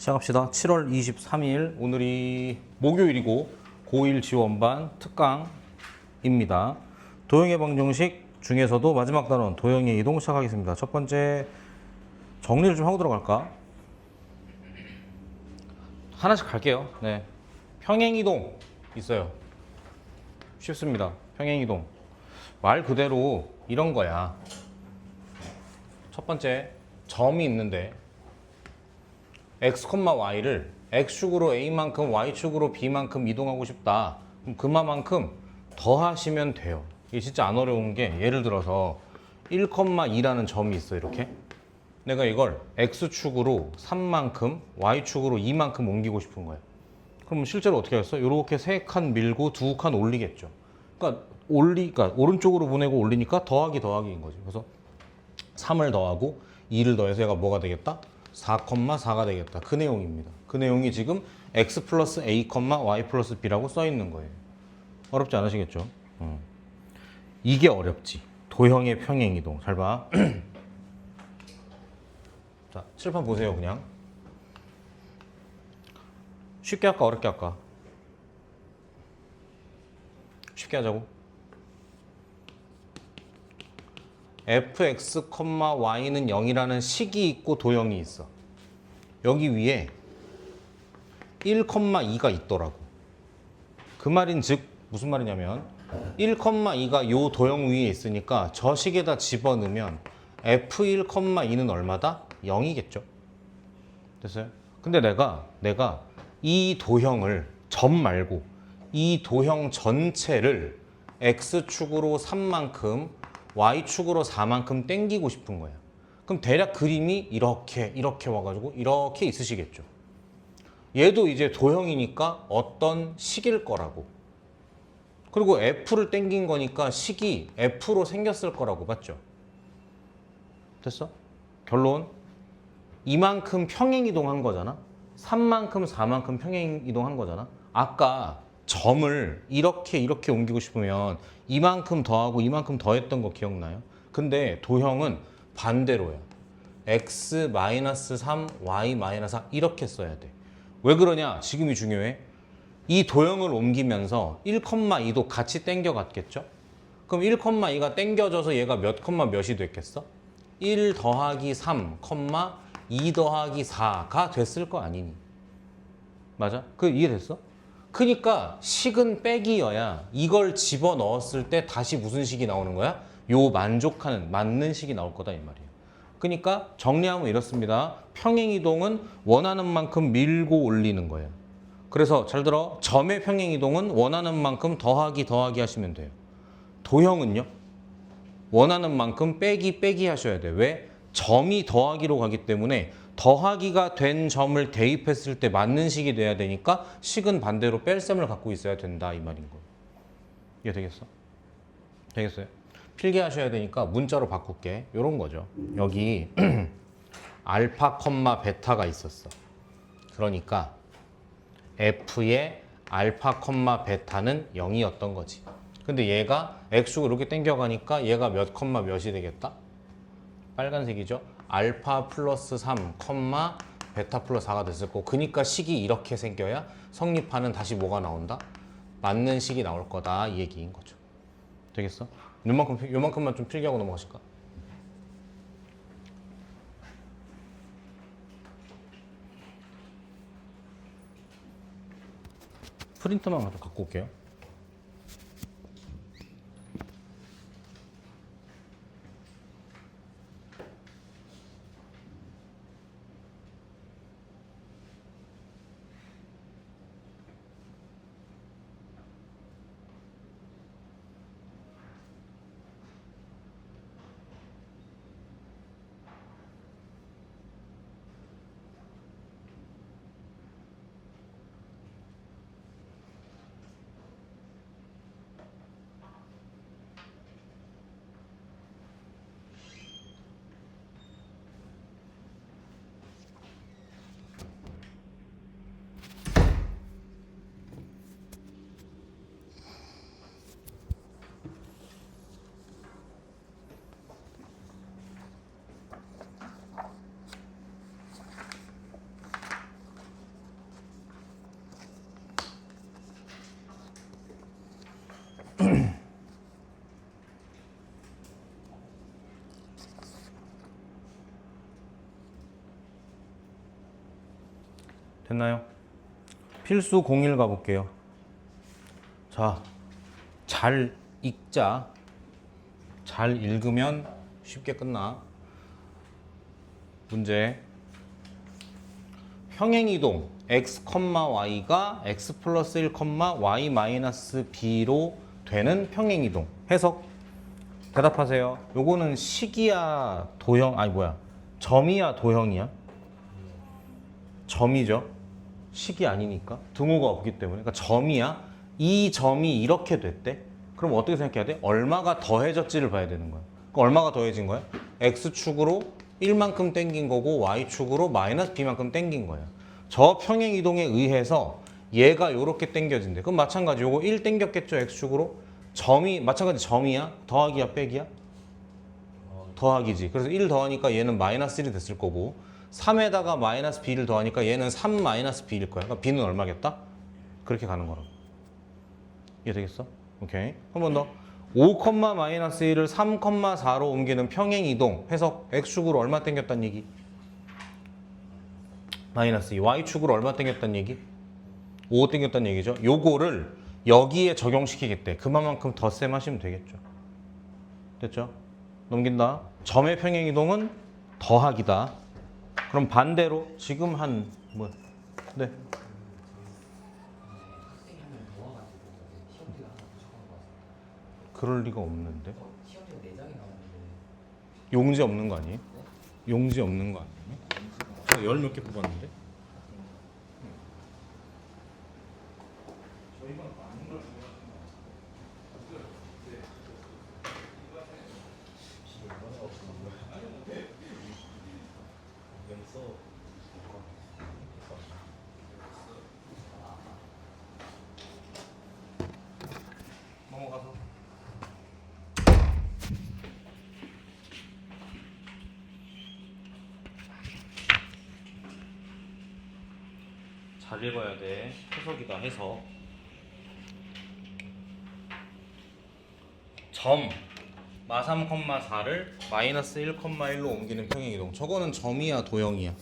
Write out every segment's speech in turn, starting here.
시작합시다. 7월 23일 오늘이 목요일이고 고1 지원반 특강입니다. 도형의 방정식 중에서도 마지막 단원 도형의 이동 시작하겠습니다. 첫 번째 정리를 좀 하고 들어갈까? 하나씩 갈게요. 네, 평행이동 있어요. 쉽습니다. 평행이동 말 그대로 이런 거야. 첫 번째 점이 있는데 x, y를 x축으로 a만큼 y축으로 b만큼 이동하고 싶다. 그럼 그만큼 더하시면 돼요. 이게 진짜 안 어려운 게 예를 들어서 1,2라는 점이 있어. 이렇게 내가 이걸 x축으로 3만큼 y축으로 2만큼 옮기고 싶은 거야. 그럼 실제로 어떻게 하겠어? 이렇게 3칸 밀고 2칸 올리겠죠. 그러니까 오른쪽으로 보내고 올리니까 더하기인 거지. 그래서 3을 더하고 2를 더해서 얘가 뭐가 되겠다? 4,4가 되겠다. 그 내용입니다. 그 내용이 지금 x 플러스 a, y 플러스 b라고 써 있는 거예요. 어렵지 않으시겠죠? 이게 어렵지. 도형의 평행이동. 잘 봐. 자, 칠판 보세요. 그냥 쉽게 할까 어렵게 할까? 쉽게 하자고. fx, y는 0이라는 식이 있고 도형이 있어. 여기 위에 1,2가 있더라고. 그 말인 즉 무슨 말이냐면 1,2가 요 도형 위에 있으니까 저 식에다 집어넣으면 f1,2는 얼마다? 0이겠죠. 됐어요? 근데 내가 이 도형을 점 말고 이 도형 전체를 x축으로 3만큼 y축으로 4만큼 땡기고 싶은 거야. 그럼 대략 그림이 이렇게 와가지고 이렇게 있으시겠죠. 얘도 이제 도형이니까 어떤 식일 거라고. 그리고 f를 땡긴 거니까 식이 f로 생겼을 거라고 봤죠. 됐어? 결론 이만큼 평행이동한 거잖아. 3만큼 4만큼 평행이동한 거잖아. 아까 점을 이렇게 옮기고 싶으면 이만큼 더하고 이만큼 더했던 거 기억나요? 근데 도형은 반대로야. x-3, y-4 이렇게 써야 돼. 왜 그러냐? 지금이 중요해. 이 도형을 옮기면서 1,2도 같이 땡겨갔겠죠? 그럼 1,2가 땡겨져서 얘가 몇 콤마 몇이 됐겠어? 1 더하기 3, 2 더하기 4가 됐을 거 아니니. 맞아? 그 이해됐어? 그러니까 식은 빼기여야 이걸 집어넣었을 때 다시 무슨 식이 나오는 거야? 요 만족하는 맞는 식이 나올 거다 이 말이에요. 그러니까 정리하면 이렇습니다. 평행이동은 원하는 만큼 밀고 올리는 거예요. 그래서 잘 들어. 점의 평행이동은 원하는 만큼 더하기 하시면 돼요. 도형은요? 원하는 만큼 빼기 하셔야 돼요. 왜? 점이 더하기로 가기 때문에 더하기가 된 점을 대입했을 때 맞는 식이 돼야 되니까 식은 반대로 뺄셈을 갖고 있어야 된다 이 말인 거예요. 이해 되겠어? 되겠어요? 필기하셔야 되니까 문자로 바꿀게. 이런 거죠. 여기 알파, 베타가 있었어. 그러니까 f의 알파, 베타는 0이었던 거지. 근데 얘가 x축으로 이렇게 땡겨가니까 얘가 몇 몇이 되겠다? 빨간색이죠. 알파 플러스 3, 베타 플러스 4가 됐을 거고, 그러니까 식이 이렇게 생겨야 성립하는 다시 뭐가 나온다? 맞는 식이 나올 거다 이 얘기인 거죠. 되겠어? 요만큼만 좀 필기하고 넘어가실까? 프린터만 좀 갖고 올게요. 됐나요? 필수 01 가볼게요. 자, 잘 읽자. 잘 읽으면 쉽게 끝나. 문제. 평행이동 x, y가 x 플러스 1, y 마이너스 b로 되는 평행이동. 해석. 대답하세요. 요거는 식이야, 도형, 아니 뭐야. 점이야, 도형이야? 점이죠. 식이 아니니까. 등호가 없기 때문에. 그러니까 점이야. 이 점이 이렇게 됐대. 그럼 어떻게 생각해야 돼? 얼마가 더해졌지를 봐야 되는 거야. 그럼 얼마가 더해진 거야? x축으로 1만큼 땡긴 거고 y축으로 마이너스 b만큼 땡긴 거야. 저 평행이동에 의해서 얘가 이렇게 땡겨진대. 그럼 마찬가지 요거 1 땡겼겠죠, x축으로? 점이 마찬가지 점이야? 더하기야, 빼기야? 더하기지. 그래서 1 더하니까 얘는 마이너스 1이 됐을 거고 3에다가 마이너스 b를 더하니까 얘는 3 마이너스 b일 거야. 그러니까 b는 얼마겠다? 그렇게 가는 거라고. 이해되겠어? 오케이. 한 번 더. 5, 마이너스 1을 3, 4로 옮기는 평행이동. 해석. x축으로 얼마 땡겼단 얘기? 마이너스 2. y축으로 얼마 땡겼단 얘기? 5 땡겼단 얘기죠. 요거를 여기에 적용시키겠대. 그만큼 덧셈 하시면 되겠죠. 됐죠? 넘긴다. 점의 평행이동은 더하기다. 그럼 반대로 지금 한 뭐? 네. 그럴 리가 없는데. 용지 없는 거 아니에요? 용지 없는 거 아니에요? 저 열 몇 개 뽑았는데. 넘어가서. 잘 읽어야 돼. 해석이다, 해석. 점 마3, 4를 마이너스 1, 1로 옮기는 평행이동. 저거는 점이야, 도형이야?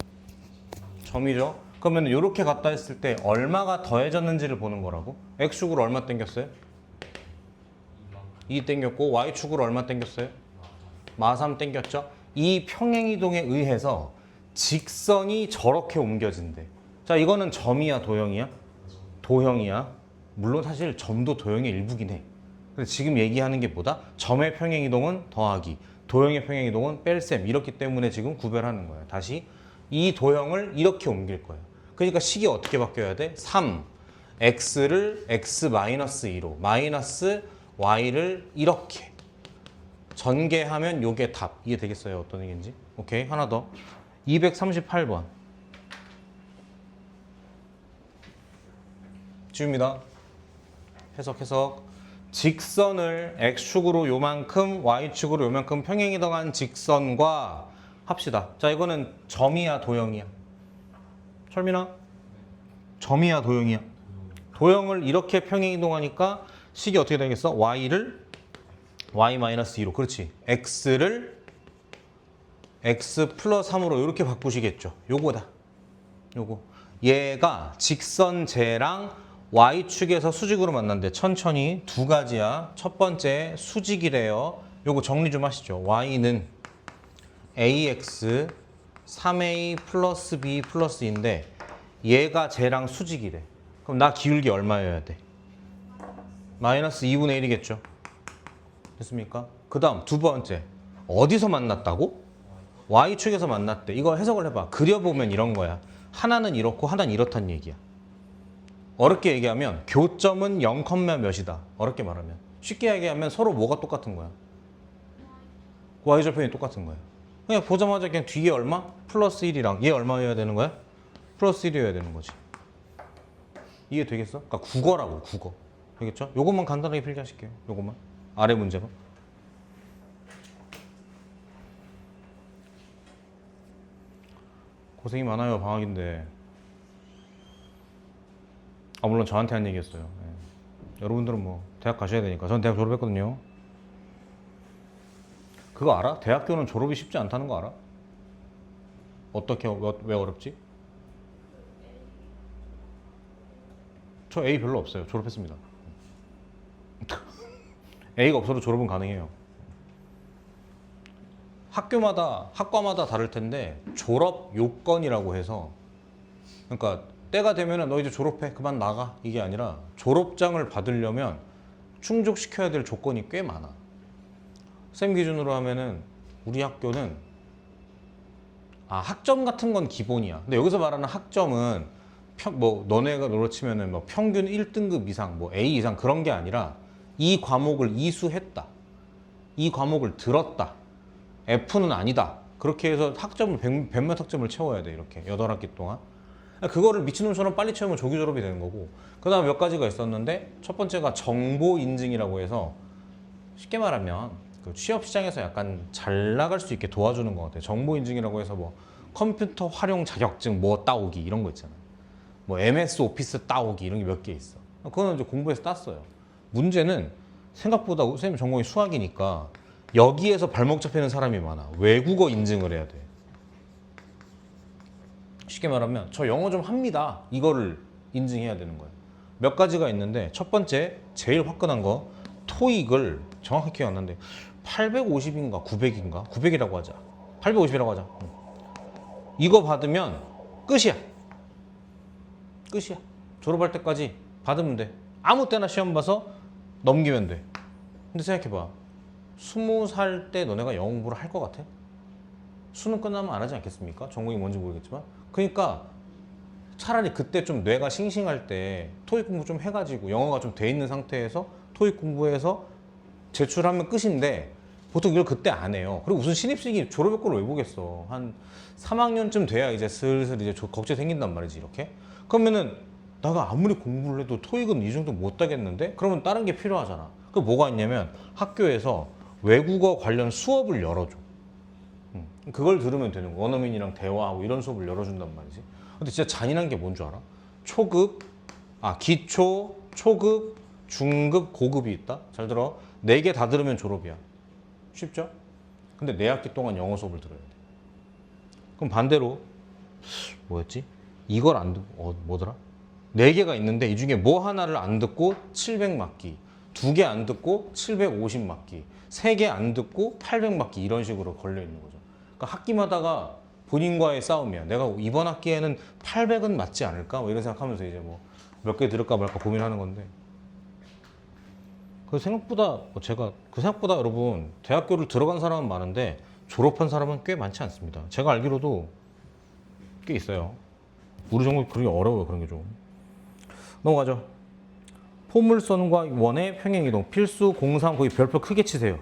점이죠. 그러면 이렇게 갔다 했을 때 얼마가 더해졌는지를 보는 거라고. x축으로 얼마 땡겼어요? 2 땡겼고 y축으로 얼마 땡겼어요? 마3 땡겼죠. 이 평행이동에 의해서 직선이 저렇게 옮겨진대. 자, 이거는 점이야, 도형이야? 도형이야. 물론 사실 점도 도형의 일부긴 해. 근데 지금 얘기하는 게 뭐다? 점의 평행이동은 더하기, 도형의 평행이동은 뺄셈. 이렇기 때문에 지금 구별하는 거야. 다시 이 도형을 이렇게 옮길 거야. 그러니까 식이 어떻게 바뀌어야 돼? 3, x를 x-2로 마이너스 y를 이렇게 전개하면 요게 답. 이해되겠어요? 어떤 얘기인지? 오케이. 하나 더. 238번. 지웁니다. 해석. 직선을 x축으로 요만큼 y축으로 요만큼 평행이동한 직선과 합시다. 자, 이거는 점이야, 도형이야? 철민아? 점이야, 도형이야? 도형을 이렇게 평행이동하니까 식이 어떻게 되겠어? y를 y-2로. 그렇지. x를 x 플러스 3으로 이렇게 바꾸시겠죠. 요거다. 요거. 얘가 직선제랑 y축에서 수직으로 만난대. 천천히. 두 가지야. 첫 번째 수직이래요. 요거 정리 좀 하시죠. y는 ax 3a 플러스 b 플러스 인데 얘가 쟤랑 수직이래. 그럼 나 기울기 얼마여야 돼? 마이너스 2분의 1이겠죠. 됐습니까? 그 다음 두 번째. 어디서 만났다고? y축에서 만났대. 이거 해석을 해봐. 그려보면 이런 거야. 하나는 이렇고 하나는 이렇단 얘기야. 어렵게 얘기하면 교점은 0, 몇이다. 어렵게 말하면. 쉽게 얘기하면 서로 뭐가 똑같은 거야? y절편이 똑같은 거야. 그냥 보자마자 그냥 뒤에 얼마? 플러스 1이랑 얘 얼마여야 되는 거야? 플러스 1이어야 되는 거지. 이해되겠어? 그러니까 국어라고, 국어. 알겠죠? 요것만 간단하게 필기하실게요. 요것만. 아래 문제만. 고생이 많아요, 방학인데. 아, 물론 저한테 한 얘기였어요. 네. 여러분들은 뭐 대학 가셔야 되니까. 전 대학 졸업했거든요. 그거 알아? 대학교는 졸업이 쉽지 않다는 거 알아? 어떻게, 왜 어렵지? 저 A 별로 없어요. 졸업했습니다. A가 없어도 졸업은 가능해요. 학과마다 다를 텐데 졸업 요건이라고 해서, 그러니까 때가 되면은 너 이제 졸업해 그만 나가 이게 아니라 졸업장을 받으려면 충족시켜야 될 조건이 꽤 많아. 쌤 기준으로 하면은 우리 학교는 학점 같은 건 기본이야. 근데 여기서 말하는 학점은 뭐 너네가 놀아치면은 뭐 평균 1등급 이상, 뭐 A 이상 그런 게 아니라 이 과목을 이수했다, 이 과목을 들었다, F는 아니다. 그렇게 해서 학점을 100몇 학점을 채워야 돼. 이렇게 8학기 동안. 그거를 미친놈처럼 빨리 채우면 조기 졸업이 되는 거고, 그 다음에 몇 가지가 있었는데, 첫 번째가 정보 인증이라고 해서, 쉽게 말하면 그 취업 시장에서 약간 잘 나갈 수 있게 도와주는 것 같아요. 정보 인증이라고 해서 뭐 컴퓨터 활용 자격증 뭐 따오기 이런 거 있잖아요. 뭐 MS 오피스 따오기 이런 게 몇 개 있어. 그거는 이제 공부해서 땄어요. 문제는 생각보다 선생님 전공이 수학이니까 여기에서 발목 잡히는 사람이 많아. 외국어 인증을 해야 돼. 쉽게 말하면 저 영어 좀 합니다. 이거를 인증해야 되는 거예요. 몇 가지가 있는데, 첫 번째 제일 화끈한 거, 토익을 정확히 기억 안 나는데 850인가 900인가 900이라고 하자. 850이라고 하자. 이거 받으면 끝이야. 끝이야. 졸업할 때까지 받으면 돼. 아무 때나 시험 봐서 넘기면 돼. 근데 생각해봐. 20살 때 너네가 영어 공부를 할 것 같아? 수능 끝나면 안 하지 않겠습니까? 전공이 뭔지 모르겠지만. 그러니까 차라리 그때 좀 뇌가 싱싱할 때 토익 공부 좀 해가지고 영어가 좀 돼 있는 상태에서 토익 공부해서 제출하면 끝인데, 보통 이걸 그때 안 해요. 그리고 무슨 신입생이 졸업 요건을 왜 보겠어. 한 3학년쯤 돼야 이제 슬슬 이제 걱정이 생긴단 말이지. 이렇게 그러면은 내가 아무리 공부를 해도 토익은 이 정도 못 따겠는데? 그러면 다른 게 필요하잖아. 그 뭐가 있냐면 학교에서 외국어 관련 수업을 열어줘. 그걸 들으면 되는 거야. 원어민이랑 대화하고 이런 수업을 열어준단 말이지. 근데 진짜 잔인한 게 뭔 줄 알아? 기초, 초급, 중급, 고급이 있다? 잘 들어. 4개 다 들으면 졸업이야. 쉽죠? 근데 4학기 동안 영어 수업을 들어야 돼. 그럼 반대로 뭐였지? 이걸 안 듣고 뭐더라? 4개가 있는데 이 중에 뭐 하나를 안 듣고 700맞기, 2개 안 듣고 750맞기, 3개 안 듣고 800맞기, 이런 식으로 걸려 있는 거죠. 그러니까 학기마다가 본인과의 싸움이야. 내가 이번 학기에는 800은 맞지 않을까? 뭐 이런 생각하면서 이제 뭐 몇 개 들을까 말까 고민하는 건데, 생각보다 여러분 대학교를 들어간 사람은 많은데 졸업한 사람은 꽤 많지 않습니다. 제가 알기로도 꽤 있어요. 우리 전공 그러기 어려워요. 그런 게 좀. 넘어가죠. 포물선과 원의 평행이동 필수 공상, 거기 별표 크게 치세요.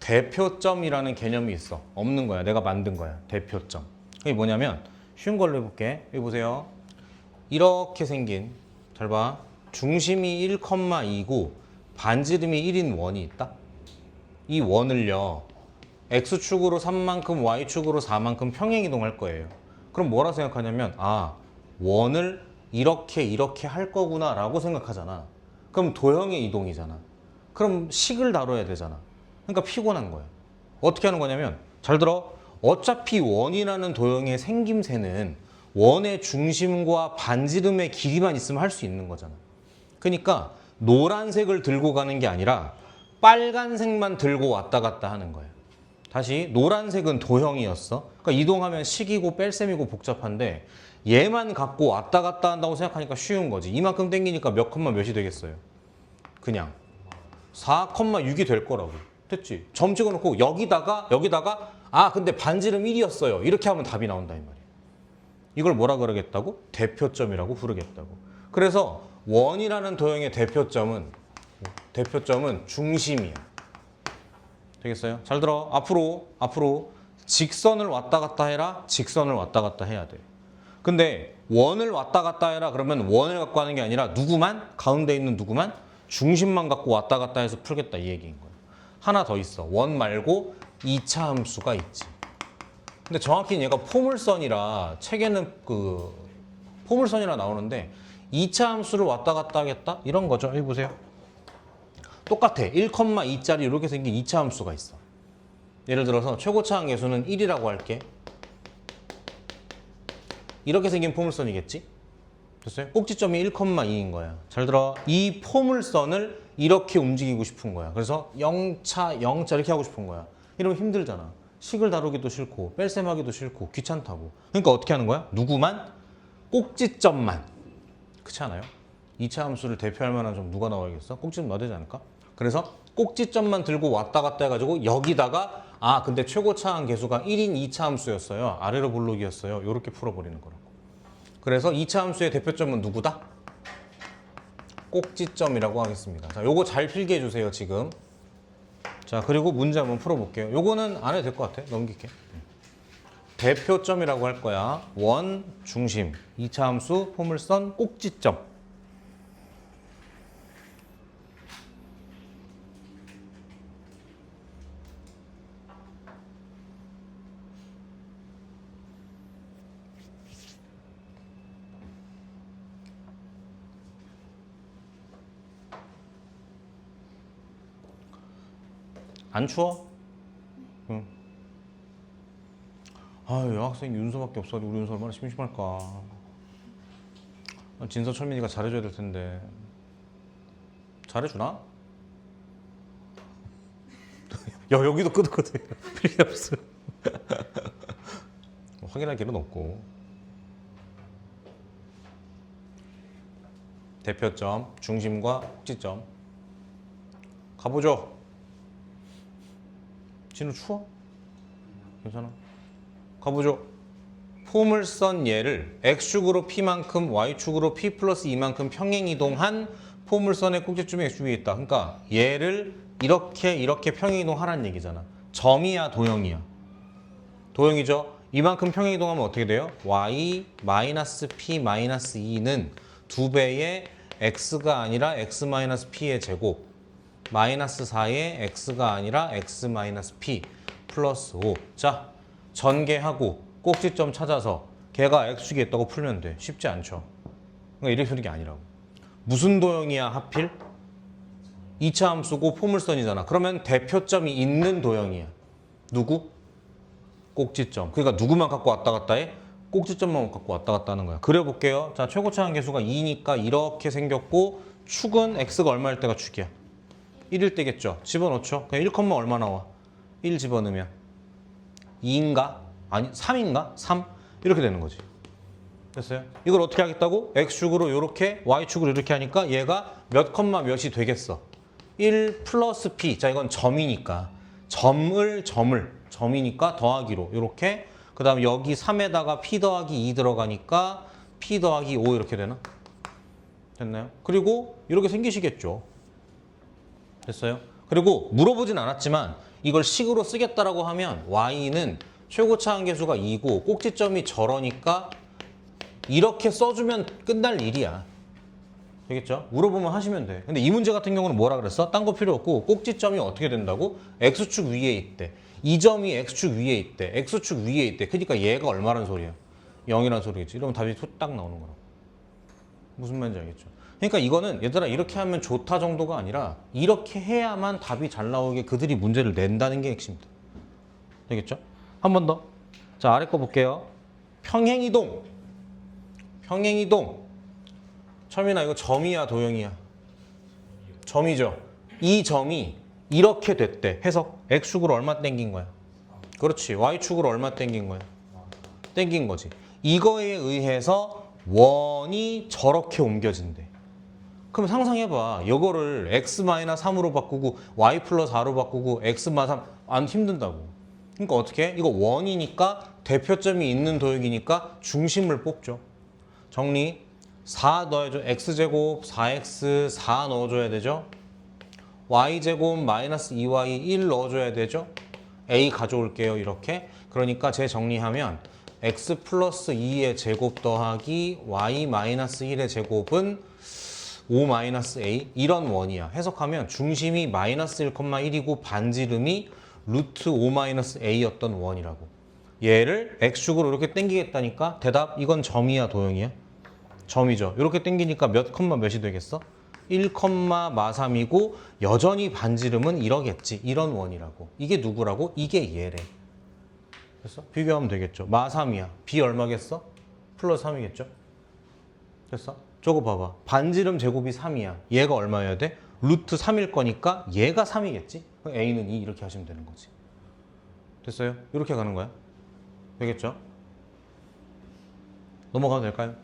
대표점이라는 개념이 있어. 없는 거야. 내가 만든 거야. 대표점. 그게 뭐냐면 쉬운 걸로 해볼게. 여기 보세요. 이렇게 생긴, 잘 봐. 중심이 1,2고 반지름이 1인 원이 있다. 이 원을요, X축으로 3만큼, Y축으로 4만큼 평행이동할 거예요. 그럼 뭐라 생각하냐면, 원을 이렇게 할 거구나 라고 생각하잖아. 그럼 도형의 이동이잖아. 그럼 식을 다뤄야 되잖아. 그러니까 피곤한 거야. 어떻게 하는 거냐면, 잘 들어. 어차피 원이라는 도형의 생김새는 원의 중심과 반지름의 길이만 있으면 할 수 있는 거잖아. 그러니까 노란색을 들고 가는 게 아니라 빨간색만 들고 왔다 갔다 하는 거예요. 다시, 노란색은 도형이었어. 그러니까 이동하면 식이고 뺄셈이고 복잡한데 얘만 갖고 왔다 갔다 한다고 생각하니까 쉬운 거지. 이만큼 당기니까 몇 컴마 몇이 되겠어요? 그냥 4,6이 될 거라고. 됐지? 점 찍어놓고 여기다가 근데 반지름 1이었어요. 이렇게 하면 답이 나온다 이 말이야. 이걸 뭐라 그러겠다고? 대표점이라고 부르겠다고. 그래서 원이라는 도형의 대표점은 중심이야. 되겠어요? 잘 들어. 앞으로 직선을 왔다 갔다 해라. 직선을 왔다 갔다 해야 돼. 근데 원을 왔다 갔다 해라 그러면 원을 갖고 하는 게 아니라 가운데 있는 누구만 중심만 갖고 왔다 갔다 해서 풀겠다 이 얘기인 거야. 하나 더 있어. 원 말고 2차 함수가 있지. 근데 정확히 얘가 포물선이라 책에는 포물선이라 나오는데 2차 함수를 왔다 갔다 하겠다? 이런 거죠. 여기 보세요. 똑같아. 1,2짜리 이렇게 생긴 2차 함수가 있어. 예를 들어서 최고차항 계수는 1이라고 할게. 이렇게 생긴 포물선이겠지? 됐어요? 꼭지점이 1,2인 거야. 잘 들어. 이 포물선을 이렇게 움직이고 싶은 거야. 그래서 0차, 0차 이렇게 하고 싶은 거야. 이러면 힘들잖아. 식을 다루기도 싫고 뺄셈하기도 싫고 귀찮다고. 그러니까 어떻게 하는 거야? 누구만? 꼭지점만. 그렇지 않아요? 2차 함수를 대표할 만한 좀 누가 나와야겠어? 꼭지점 넣어야 되지 않을까? 그래서 꼭지점만 들고 왔다 갔다 해가지고 여기다가 근데 최고차항 계수가 1인 2차 함수였어요. 아래로 볼록이었어요. 이렇게 풀어버리는 거라고. 그래서 2차 함수의 대표점은 누구다? 꼭지점이라고 하겠습니다. 자, 요거 잘 필기해 주세요, 지금. 자, 그리고 문제 한번 풀어볼게요. 요거는 안 해도 될 것 같아. 넘길게. 대표점이라고 할 거야. 원, 중심. 2차 함수, 포물선, 꼭지점. 안 추워? 응. 여학생 윤서밖에 없어. 우리 윤서 얼마나 심심할까. 진서 철민이가 잘해줘야 될 텐데. 잘해주나? 야, 여기도 끄덕끄덕해. 필요 없어. 확인할 길은 없고. 대표점, 중심과 꼭지점. 가보죠. 진우 추워? 괜찮아? 가보죠. 포물선 얘를 X축으로 P만큼 Y축으로 P 플러스 2만큼 평행이동한 포물선의 꼭지점이 X 위에 있다. 그러니까 얘를 이렇게 평행이동하라는 얘기잖아. 점이야 도형이야? 도형이죠. 이만큼 평행이동하면 어떻게 돼요? Y 마이너스 P 마이너스 2는 2배의 X가 아니라 X 마이너스 P의 제곱 마이너스 4의 X가 아니라 X 마이너스 P 플러스 5. 자, 전개하고 꼭지점 찾아서 걔가 X축에 있다고 풀면 돼. 쉽지 않죠? 그러니까 이렇게 쓰는 게 아니라고. 무슨 도형이야 하필? 2차 함수고 포물선이잖아. 그러면 대표점이 있는 도형이야. 누구? 꼭지점. 그러니까 누구만 갖고 왔다 갔다 해? 꼭지점만 갖고 왔다 갔다 하는 거야. 그려볼게요. 자, 최고차항 계수가 2니까 이렇게 생겼고 축은 X가 얼마일 때가 축이야? 1일 때겠죠. 집어넣죠. 그냥 1, 얼마 나와? 1 집어넣으면 2인가? 아니 3인가? 3? 이렇게 되는 거지. 됐어요? 이걸 어떻게 하겠다고? X축으로 이렇게 Y축으로 이렇게 하니까 얘가 몇 컴마 몇이 되겠어? 1 플러스 P. 자, 이건 점이니까 점이니까 더하기로 이렇게. 그 다음 여기 3에다가 P 더하기 2 들어가니까 P 더하기 5 이렇게 되나? 됐나요? 그리고 이렇게 생기시겠죠. 됐어요? 그리고 물어보진 않았지만 이걸 식으로 쓰겠다라고 하면 Y는 최고차항 계수가 2고 꼭지점이 저러니까 이렇게 써주면 끝날 일이야. 되겠죠? 물어보면 하시면 돼. 근데 이 문제 같은 경우는 뭐라 그랬어? 딴 거 필요 없고 꼭지점이 어떻게 된다고? X축 위에 있대. 이 점이 X축 위에 있대. X축 위에 있대. 그러니까 얘가 얼마란 소리야? 0이란 소리겠지. 이러면 답이 딱 나오는 거라고. 무슨 말인지 알겠죠? 그러니까 이거는 얘들아 이렇게 하면 좋다 정도가 아니라 이렇게 해야만 답이 잘 나오게 그들이 문제를 낸다는 게 핵심이다. 되겠죠? 한 번 더. 자, 아래 거 볼게요. 평행이동. 철민아 이거 점이야 도형이야? 점이죠. 이 점이 이렇게 됐대. 해석. X축으로 얼마 땡긴 거야? 그렇지. Y축으로 얼마 땡긴 거야? 땡긴 거지. 이거에 의해서 원이 저렇게 옮겨진대. 그럼 상상해봐. 이거를 X-3으로 바꾸고 Y 플러스 4로 바꾸고 X-3 안 힘든다고. 그러니까 어떻게 해? 이거 원이니까 대표점이 있는 도형이니까 중심을 뽑죠. 정리. 4 넣어야죠. X제곱 4X 4 넣어줘야 되죠. Y제곱 마이너스 2Y 1 넣어줘야 되죠. A 가져올게요. 이렇게. 그러니까 재정리하면 X 플러스 2의 제곱 더하기 Y 마이너스 1의 제곱은 5 마이너스 A 이런 원이야. 해석하면 중심이 마이너스 1,1이고 반지름이 루트 5 마이너스 A였던 원이라고. 얘를 X축으로 이렇게 당기겠다니까 대답 이건 점이야 도형이야? 점이죠. 이렇게 당기니까 몇 컴마 몇이 되겠어? 1,마삼이고 여전히 반지름은 이러겠지. 이런 원이라고. 이게 누구라고? 이게 얘래. 됐어? 비교하면 되겠죠. 마3이야. B 얼마겠어? 플러스 3이겠죠? 됐어? 저거 봐봐. 반지름 제곱이 3이야. 얘가 얼마여야 돼? 루트 3일 거니까 얘가 3이겠지? 그럼 A는 2 이렇게 하시면 되는 거지. 됐어요? 이렇게 가는 거야. 되겠죠? 넘어가도 될까요?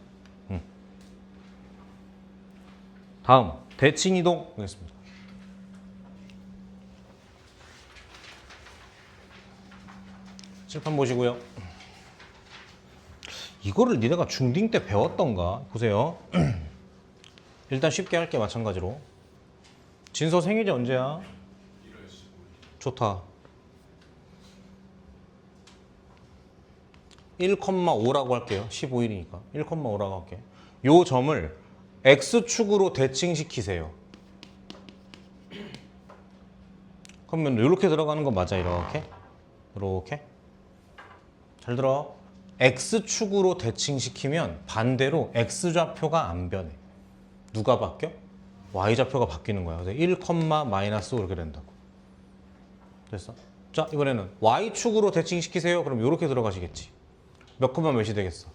다음 대칭 이동 하겠습니다. 칠판 보시고요. 이거를 니네가 중딩 때 배웠던가? 보세요. 일단 쉽게 할게 마찬가지로. 진서 생일이 언제야? 좋다. 1,5라고 할게요. 15일이니까. 1,5라고 할게. 요 점을 X축으로 대칭시키세요. 그러면 이렇게 들어가는 거 맞아, 이렇게? 이렇게? 잘 들어. X축으로 대칭시키면 반대로 X좌표가 안 변해. 누가 바뀌어? Y좌표가 바뀌는 거야. 그래서 1, 마이너스 이렇게 된다고. 됐어? 자, 이번에는 Y축으로 대칭시키세요. 그럼 이렇게 들어가시겠지. 몇 콤마 몇이 되겠어?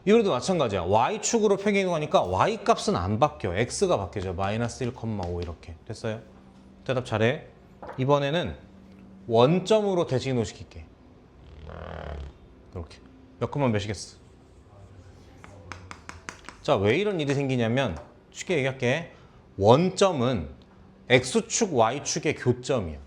이번에도 마찬가지야. Y축으로 평행이동하니까 Y 값은 안 바뀌어. X가 바뀌죠. 마이너스 1,5 이렇게. 됐어요? 대답 잘해. 이번에는 원점으로 대칭이동 시킬게. 이렇게. 몇 콤마 몇이겠어? 자, 왜 이런 일이 생기냐면 쉽게 얘기할게. 원점은 X축, Y축의 교점이야.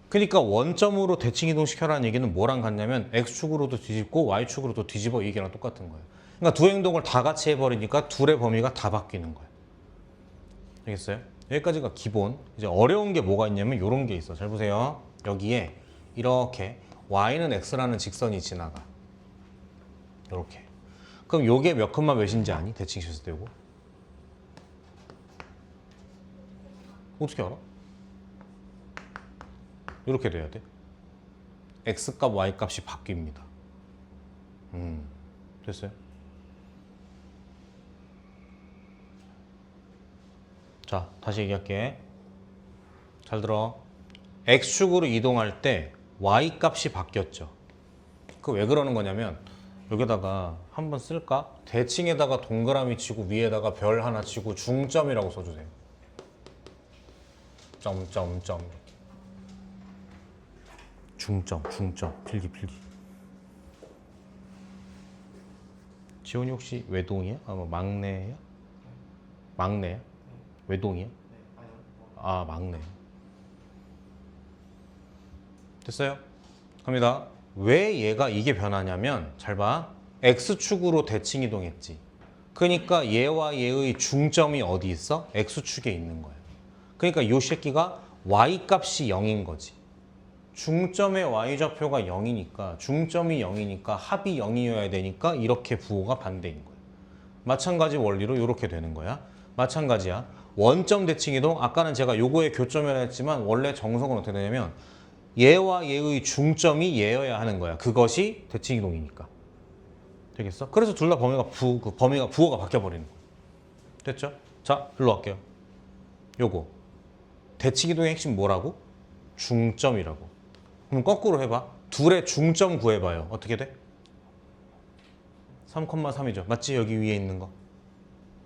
그러니까 원점으로 대칭 이동시켜라는 얘기는 뭐랑 같냐면 X축으로도 뒤집고 Y축으로도 뒤집어, 이 얘기랑 똑같은 거예요. 그러니까 두 행동을 다 같이 해버리니까 둘의 범위가 다 바뀌는 거예요. 알겠어요? 여기까지가 기본. 이제 어려운 게 뭐가 있냐면 이런 게 있어. 잘 보세요. 여기에 이렇게 Y는 X라는 직선이 지나가. 이렇게. 그럼 요게 몇 콤마 몇인지 아니? 대칭시켰을 때고. 어떻게 알아? 이렇게 돼야 돼. X값, Y값이 바뀝니다. 됐어요? 자, 다시 얘기할게. 잘 들어. X축으로 이동할 때 Y값이 바뀌었죠. 그 왜 그러는 거냐면 여기다가 한번 쓸까? 대칭에다가 동그라미 치고 위에다가 별 하나 치고 중점이라고 써주세요. 점점점. 중점, 필기. 지훈이 혹시 외동이야? 뭐 막내야? 막내야? 외동이야? 아, 막내. 됐어요? 갑니다. 왜 얘가 이게 변하냐면 잘 봐. X축으로 대칭 이동했지. 그러니까 얘와 얘의 중점이 어디 있어? X축에 있는 거야. 그러니까 이 새끼가 Y값이 0인 거지. 중점의 Y좌표가 0이니까 중점이 0이니까 합이 0이어야 되니까 이렇게 부호가 반대인 거야. 마찬가지 원리로 이렇게 되는 거야. 마찬가지야. 원점 대칭 이동, 아까는 제가 요거의 교점이라 했지만 원래 정석은 어떻게 되냐면 얘와 얘의 중점이 얘여야 하는 거야. 그것이 대칭 이동이니까. 되겠어? 그래서 둘 다 범위가 부호가 바뀌어 버리는 거야. 됐죠? 자, 일로 갈게요. 요거 대칭 이동의 핵심 뭐라고? 중점이라고. 그럼 거꾸로 해봐. 둘의 중점 구해봐요. 어떻게 돼? 3,3이죠. 맞지? 여기 위에 있는 거.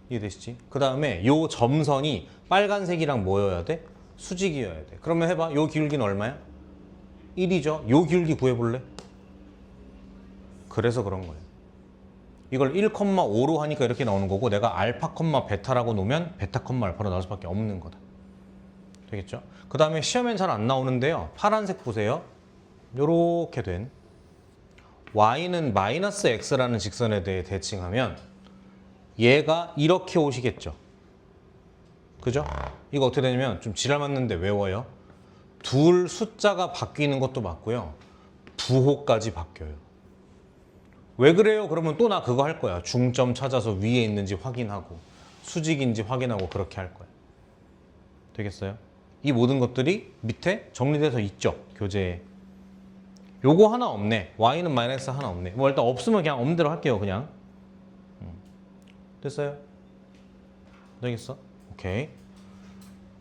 이해되시지? 그 다음에 요 점선이 빨간색이랑 뭐여야 돼? 수직이어야 돼. 그러면 해봐. 요 기울기는 얼마야? 1이죠. 요 기울기 구해볼래? 그래서 그런 거예요. 이걸 1,5로 하니까 이렇게 나오는 거고 내가 알파, 베타라고 놓으면 베타, 알파로 나올 수밖에 없는 거다. 되겠죠? 그 다음에 시험엔 잘 안 나오는데요. 파란색 보세요. 요렇게 된 Y는 마이너스 X라는 직선에 대해 대칭하면 얘가 이렇게 오시겠죠. 그죠? 이거 어떻게 되냐면 좀 지랄 맞는데 외워요. 둘 숫자가 바뀌는 것도 맞고요. 부호까지 바뀌어요. 왜 그래요? 그러면 또 나 그거 할 거야. 중점 찾아서 위에 있는지 확인하고 수직인지 확인하고 그렇게 할 거야. 되겠어요? 이 모든 것들이 밑에 정리돼서 있죠. 교재에. 요거 하나 없네. Y는 마이너스 하나 없네. 뭐 일단 없으면 그냥 없는 대로 할게요. 그냥. 됐어요? 되겠어? 오케이.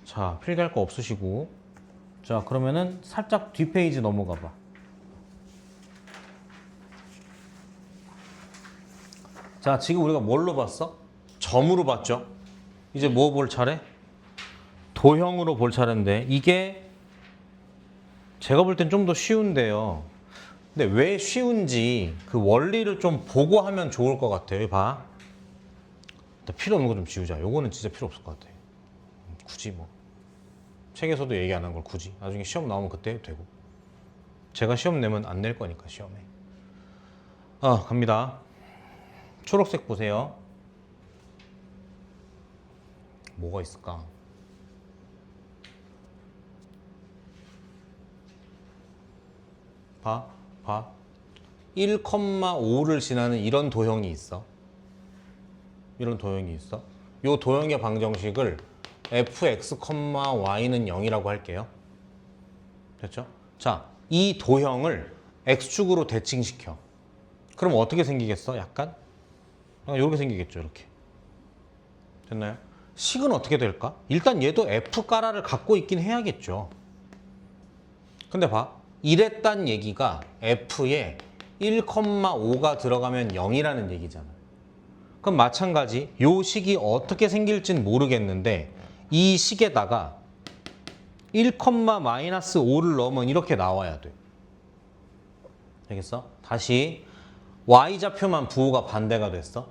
자, 필기할 거 없으시고. 자, 그러면은 살짝 뒷페이지 넘어가 봐. 자, 지금 우리가 뭘로 봤어? 점으로 봤죠? 이제 뭐 볼 차례? 도형으로 볼 차례인데 이게 제가 볼 땐 좀 더 쉬운데요. 근데 왜 쉬운지 그 원리를 좀 보고 하면 좋을 것 같아요. 봐. 필요 없는 거 좀 지우자. 요거는 진짜 필요 없을 것 같아. 굳이 뭐. 책에서도 얘기 안 한 걸 굳이. 나중에 시험 나오면 그때 해도 되고. 제가 시험 내면 안 낼 거니까 시험에. 갑니다. 초록색 보세요. 뭐가 있을까? 봐. 1,5를 지나는 이런 도형이 있어. 이런 도형이 있어. 이 도형의 방정식을 fx, y는 0이라고 할게요. 됐죠? 자, 이 도형을 x축으로 대칭시켜. 그럼 어떻게 생기겠어? 약간 이렇게 생기겠죠. 이렇게. 됐나요? 식은 어떻게 될까? 일단 얘도 f 가라를 갖고 있긴 해야겠죠. 근데 봐. 이랬단 얘기가 f에 1,5가 들어가면 0이라는 얘기잖아. 그럼 마찬가지 요 식이 어떻게 생길진 모르겠는데 이 식에다가 1,-5를 넣으면 이렇게 나와야 돼. 알겠어? 다시 y좌표만 부호가 반대가 됐어.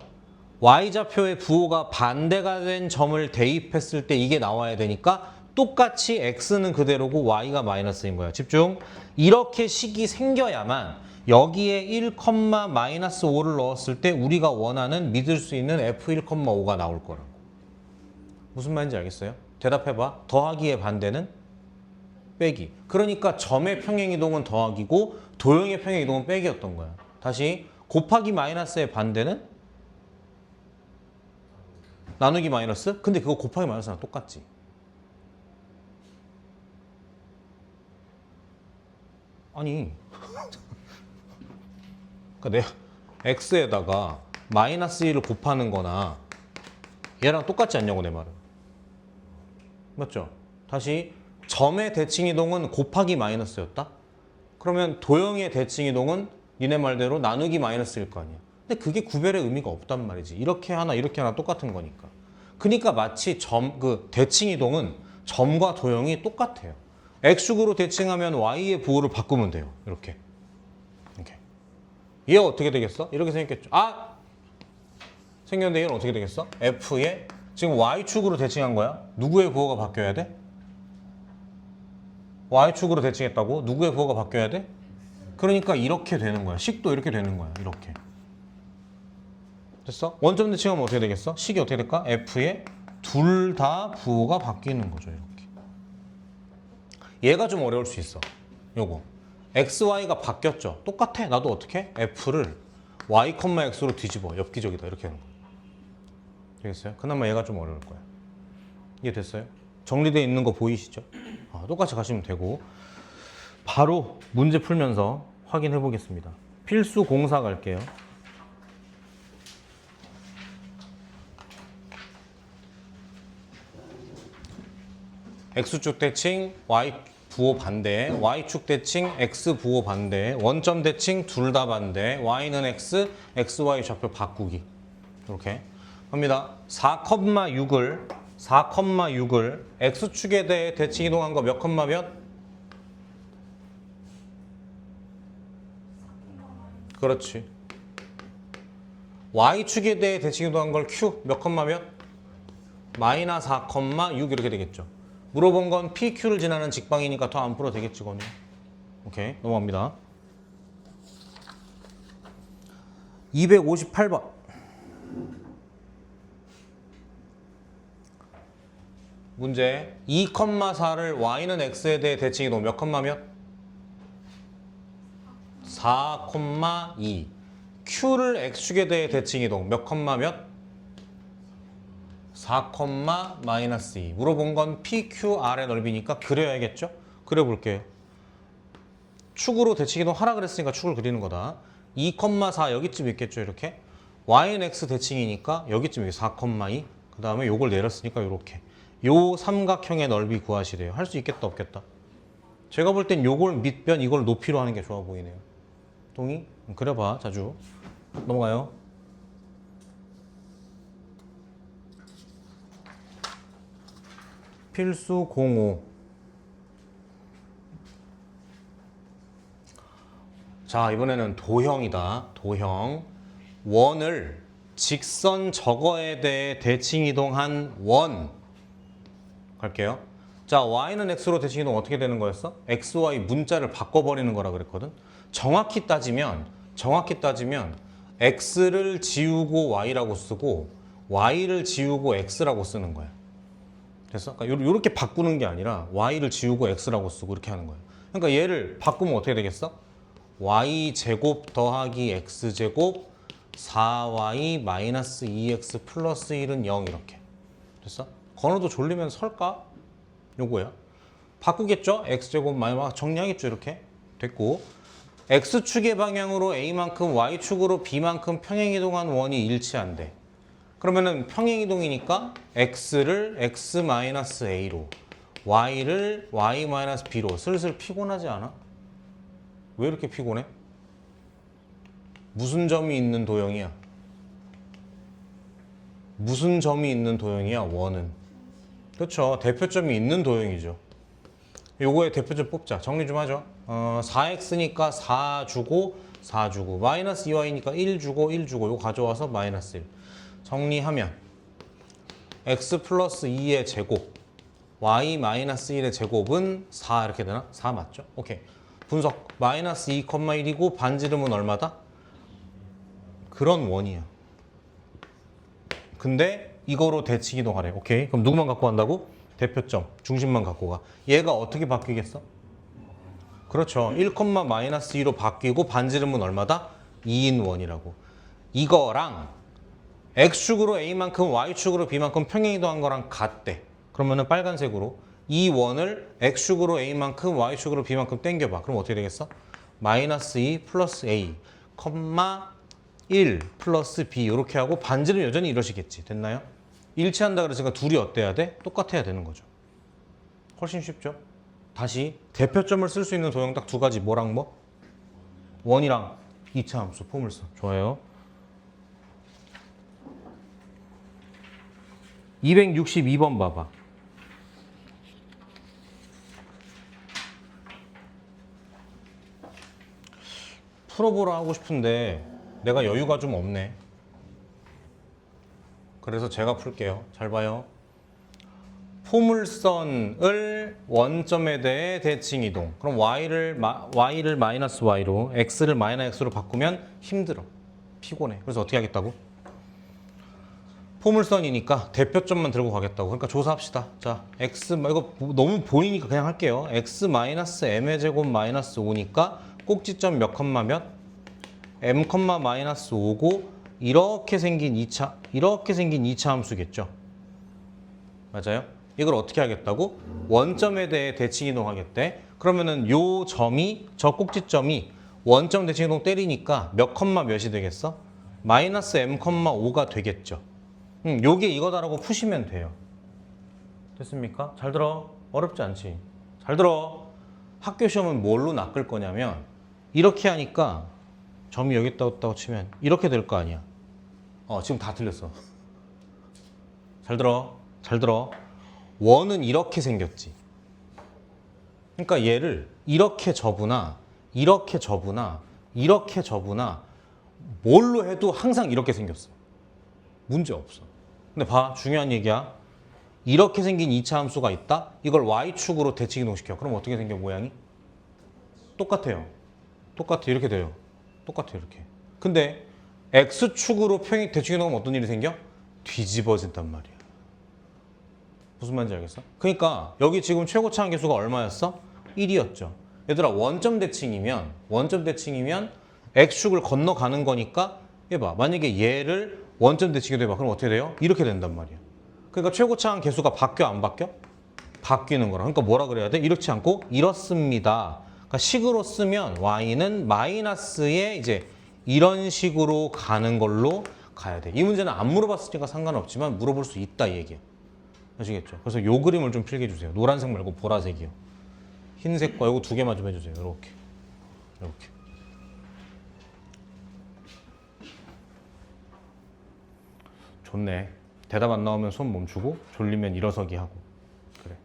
y좌표의 부호가 반대가 된 점을 대입했을 때 이게 나와야 되니까 똑같이 x는 그대로고 y가 마이너스인 거야. 집중. 이렇게 식이 생겨야만 여기에 1,-5를 넣었을 때 우리가 원하는 믿을 수 있는 f1,5가 나올 거라고. 무슨 말인지 알겠어요? 대답해봐. 더하기의 반대는 빼기. 그러니까 점의 평행이동은 더하기고 도형의 평행이동은 빼기였던 거야. 다시 곱하기 마이너스의 반대는 나누기 마이너스? 근데 그거 곱하기 마이너스랑 똑같지. 아니 그러니까 내가 x에다가 마이너스 1을 곱하는 거나 얘랑 똑같지 않냐고 내 말은. 맞죠? 다시 점의 대칭이동은 곱하기 마이너스였다? 그러면 도형의 대칭이동은 니네 말대로 나누기 마이너스일 거 아니야. 근데 그게 구별의 의미가 없단 말이지. 이렇게 하나 똑같은 거니까. 그러니까 마치 대칭이동은 점과 도형이 똑같아요. x축으로 대칭하면 y의 부호를 바꾸면 돼요. 이렇게. 얘가 어떻게 되겠어? 이렇게 생겼겠죠. 생겼는데 얘는 어떻게 되겠어? f에 지금 y축으로 대칭한 거야. 누구의 부호가 바뀌어야 돼? y축으로 대칭했다고? 누구의 부호가 바뀌어야 돼? 그러니까 이렇게 되는 거야. 식도 이렇게 되는 거야. 이렇게. 됐어? 원점 대칭하면 어떻게 되겠어? 식이 어떻게 될까? f에 둘 다 부호가 바뀌는 거죠. 이렇게. 얘가 좀 어려울 수 있어. 요거. x, y가 바뀌었죠. 똑같아. 나도 어떻게? f를 y, x로 뒤집어. 엽기적이다. 이렇게 하는 거야. 되겠어요? 그나마 얘가 좀 어려울 거야. 이해됐어요? 정리되어 있는 거 보이시죠? 똑같이 가시면 되고 바로 문제 풀면서 확인해 보겠습니다. 필수 공사 갈게요. x축 대칭, y 부호 반대, y축 대칭, x 부호 반대, 원점 대칭 둘 다 반대, y는 x, xy 좌표 바꾸기. 이렇게 합니다. 4,6을 x축에 대해 대칭 이동한 거 몇 컴마 몇? 그렇지. y축에 대해 대칭 이동한 걸 q 몇 컴마 몇? 마이너스 4,6 이렇게 되겠죠. 물어본 건 PQ를 지나는 직방이니까 더 안 풀어도 되겠지, 거는. 오케이, 넘어갑니다. 258번. 문제 2,4를 y는 x에 대해 대칭 이동 몇 컴마 몇? 4,2. q를 x축에 대해 대칭 이동 몇 컴마 몇? 4, 마이너스 2. 물어본 건 PQR의 넓이니까 그려야겠죠? 그려볼게요. 축으로 대칭이동 하라 그랬으니까 축을 그리는 거다. 2,4 여기쯤 있겠죠? 이렇게. Y는 X 대칭이니까 여기쯤 4,2. 그 다음에 요걸 내렸으니까 요렇게. 요 삼각형의 넓이 구하시래요. 할 수 있겠다 없겠다? 제가 볼 땐 요걸 밑변 이걸 높이로 하는 게 좋아 보이네요. 동의? 그려봐 자주. 넘어가요. 필수 05. 자, 이번에는 도형이다. 도형. 원을 직선 저거에 대해 대칭 이동한 원. 갈게요. 자, y는 x로 대칭 이동 어떻게 되는 거였어? x, y 문자를 바꿔버리는 거라 그랬거든. 정확히 따지면 x를 지우고 y라고 쓰고 y를 지우고 x라고 쓰는 거야. 됐어? 그러니까 이렇게 바꾸는 게 아니라 y를 지우고 x라고 쓰고 이렇게 하는 거야. 그러니까 얘를 바꾸면 어떻게 되겠어? y제곱 더하기 x제곱 4y 마이너스 2x 플러스 1은 0 이렇게. 됐어? 건우도 졸리면 설까? 요거야. 바꾸겠죠? x제곱 마이너스 정리하겠죠? 이렇게. 됐고 x축의 방향으로 a만큼 y축으로 b만큼 평행이동한 원이 일치한대. 그러면은 평행이동이니까 x를 x-a로 y를 y-b로 슬슬 피곤하지 않아? 왜 이렇게 피곤해? 무슨 점이 있는 도형이야? 무슨 점이 있는 도형이야? 원은. 그렇죠. 대표점이 있는 도형이죠. 요거의 대표점 뽑자. 정리 좀 하죠. 4x니까 4 주고 4 주고 마이너스 2y니까 1 주고 1 주고 요거 가져와서 마이너스 1. 정리하면 x 플러스 2의 제곱 y 마이너스 1의 제곱은 4 이렇게 되나? 4 맞죠? 오케이. 분석 마이너스 2,1이고 반지름은 얼마다? 그런 원이야. 근데 이거로 대칭 이동하래. 오케이. 그럼 누구만 갖고 간다고? 대표점, 중심만 갖고 가. 얘가 어떻게 바뀌겠어? 그렇죠. 1,-2로 바뀌고 반지름은 얼마다? 2인 원이라고. 이거랑 x축으로 a만큼 y축으로 b만큼 평행이동한 거랑 같대. 그러면은 빨간색으로 이 원을 x축으로 a만큼 y축으로 b만큼 당겨봐. 그럼 어떻게 되겠어? 마이너스 2 플러스 a, 1 플러스 b 이렇게 하고 반지름 여전히 이러시겠지. 됐나요? 일치한다 그랬으니까 둘이 어때야 돼? 똑같아야 되는 거죠. 훨씬 쉽죠? 다시 대표점을 쓸 수 있는 도형 딱 두 가지. 뭐랑 뭐? 원이랑 2차 함수 포물선. 좋아요. 262번 봐봐. 풀어보라 하고 싶은데 내가 여유가 좀 없네. 그래서 제가 풀게요. 잘 봐요. 포물선을 원점에 대해 대칭 이동. 그럼 y를 마이너스 y로 x를 마이너스 x로 바꾸면 힘들어. 피곤해. 그래서 어떻게 하겠다고? 포물선이니까 대표점만 들고 가겠다고. 그러니까 조사합시다. 자, x 이거 너무 보이니까 그냥 할게요. x 마이너스 m의 제곱 마이너스 5니까 꼭지점 몇 컴마 몇? m 컴마 마이너스 5고 이렇게 생긴 2차 함수겠죠. 맞아요? 이걸 어떻게 하겠다고? 원점에 대해 대칭 이동하겠대. 그러면은 요 점이 저 꼭지점이 원점 대칭 이동 때리니까 몇 컴마 몇이 되겠어? 마이너스 m 컴마 5가 되겠죠. 요게 이거다라고 푸시면 돼요. 됐습니까? 잘 들어. 어렵지 않지? 잘 들어. 학교 시험은 뭘로 낚을 거냐면 이렇게 하니까 점이 여기 있다고 치면 이렇게 될 거 아니야. 지금 다 틀렸어. 잘 들어. 잘 들어. 원은 이렇게 생겼지. 그러니까 얘를 이렇게 접으나 이렇게 접으나 이렇게 접으나 뭘로 해도 항상 이렇게 생겼어. 문제 없어. 근데 봐, 중요한 얘기야. 이렇게 생긴 2차 함수가 있다? 이걸 y축으로 대칭 이동시켜. 그럼 어떻게 생겨, 모양이? 똑같아요. 똑같아, 이렇게 돼요. 똑같아, 이렇게. 근데 x축으로 대칭 이동하면 어떤 일이 생겨? 뒤집어진단 말이야. 무슨 말인지 알겠어? 그러니까 여기 지금 최고차 한계수가 얼마였어? 1이었죠. 얘들아, 원점 대칭이면 x축을 건너가는 거니까 해봐. 만약에 얘를 원점 대칭이 해봐. 그럼 어떻게 돼요? 이렇게 된단 말이야. 그러니까 최고차항 계수가 바뀌어 안 바뀌어? 바뀌는 거라. 그러니까 뭐라 그래야 돼? 이렇지 않고 이렇습니다. 그러니까 식으로 쓰면 y는 마이너스에 이제 이런 식으로 가는 걸로 가야 돼. 이 문제는 안 물어봤으니까 상관없지만 물어볼 수 있다 이 얘기야. 아시겠죠? 그래서 요 그림을 좀 필기해 주세요. 노란색 말고 보라색이요. 흰색과 요거 두 개만 좀 해주세요. 이렇게. 이렇게. 좋네. 대답 안 나오면 손 멈추고 졸리면 일어서기 하고. 그래.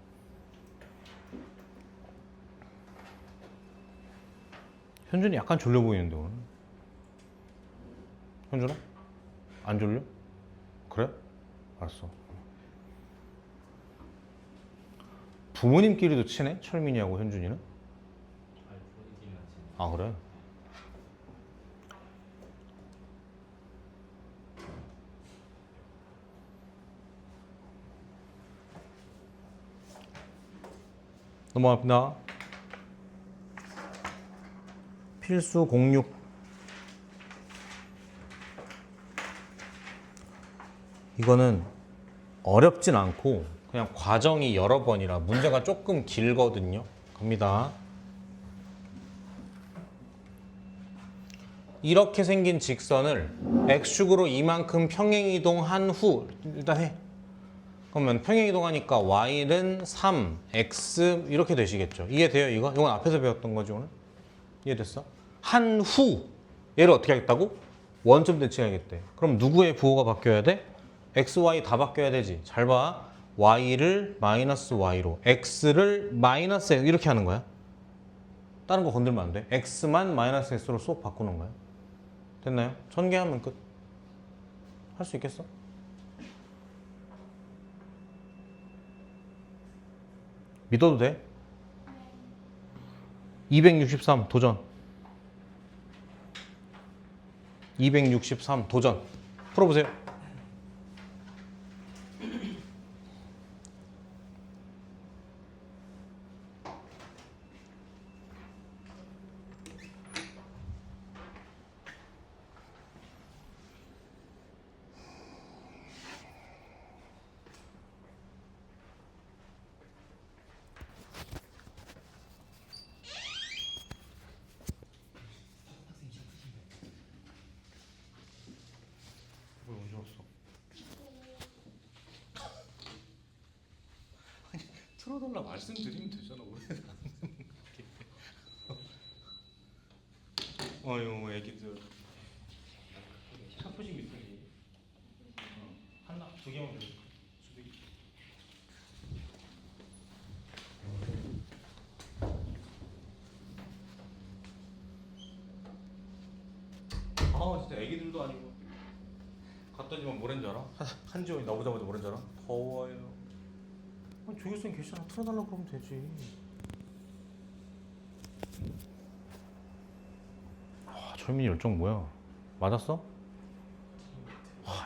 현준이 약간 졸려 보이는데 오늘. 현준아? 안 졸려? 그래? 알았어. 부모님끼리도 친해? 철민이하고 현준이는? 아 그래? 넘어갑니다. 필수 06. 이거는 어렵진 않고 그냥 과정이 여러 번이라 문제가 조금 길거든요. 갑니다. 이렇게 생긴 직선을 x축으로 이만큼 평행이동한 후 일단 해. 그러면 평행이동하니까 y는 3, x 이렇게 되시겠죠. 이해돼요 이거? 이건 앞에서 배웠던 거지 오늘? 이해됐어? 한 후 얘를 어떻게 하겠다고? 원점 대칭하겠대. 그럼 누구의 부호가 바뀌어야 돼? x, y 다 바뀌어야 되지. 잘 봐. y를 마이너스 y로 x를 마이너스 x 이렇게 하는 거야. 다른 거 건들면 안 돼. x만 마이너스 x로 쏙 바꾸는 거야. 됐나요? 전개하면 끝. 할 수 있겠어? 믿어도 돼? 263 도전. 263 도전. 풀어보세요. 틀어달라 말씀드리면 되잖아. 어휴 애기들 차포식 밑에 하나 두 개만 돼. 아 진짜 애기들도 아니고 갖다 주면 뭐랬는 줄 알아? 한지원이 나보자마자 뭐랬는 줄 알아? 더워요. 조교쌤 괜찮아. 틀어달라고 그러면 되지. 철민이 열정 뭐야? 맞았어?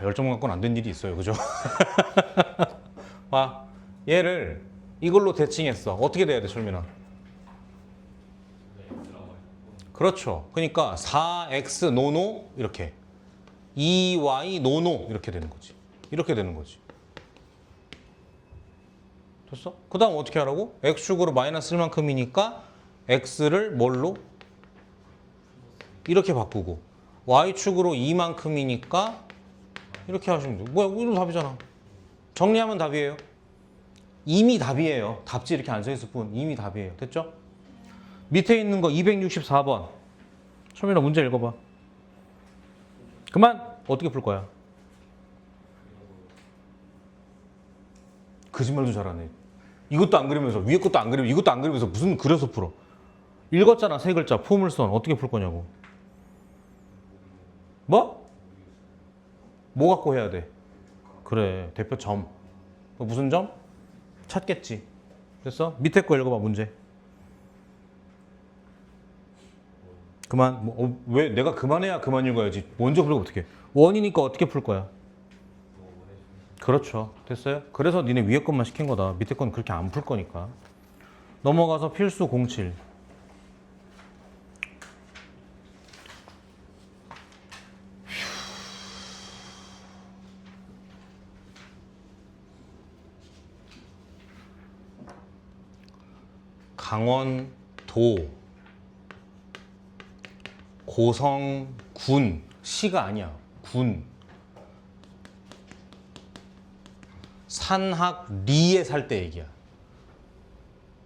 열정 갖고는 안 된 일이 있어요. 그죠? 봐. 얘를 이걸로 대칭했어. 어떻게 돼야 돼, 철민아? 그렇죠. 그러니까 4x 노노 이렇게 2y 노노 이렇게 되는 거지. 이렇게 되는 거지. 됐어? 그 다음 어떻게 하라고? x축으로 마이너스 1만큼이니까 x를 뭘로? 이렇게 바꾸고 y축으로 2만큼이니까 이렇게 하시면 돼요. 뭐야? 이거 답이잖아. 정리하면 답이에요. 이미 답이에요. 답지 이렇게 안 써있을 뿐 이미 답이에요. 됐죠? 밑에 있는 거 264번. 철민아 문제 읽어봐. 그만! 어떻게 풀 거야? 거짓말도 잘하네. 이것도 안 그리면서 위에 것도 안 그리고 이것도 안 그리면서 무슨 그려서 풀어. 읽었잖아. 세 글자 포물선. 어떻게 풀 거냐고. 뭐? 뭐 갖고 해야 돼? 그래 대표 점. 무슨 점? 찾겠지. 됐어? 밑에 거 읽어봐 문제. 그만. 왜 내가 그만해야 그만 읽어야지. 먼저 풀고 어떻게? 원이니까 어떻게 풀 거야? 그렇죠. 됐어요? 그래서 니네 위에 것만 시킨 거다. 밑에 건 그렇게 안 풀 거니까. 넘어가서 필수 07. 강원도 고성군 시가 아니야. 군. 산학 리에 살 때 얘기야.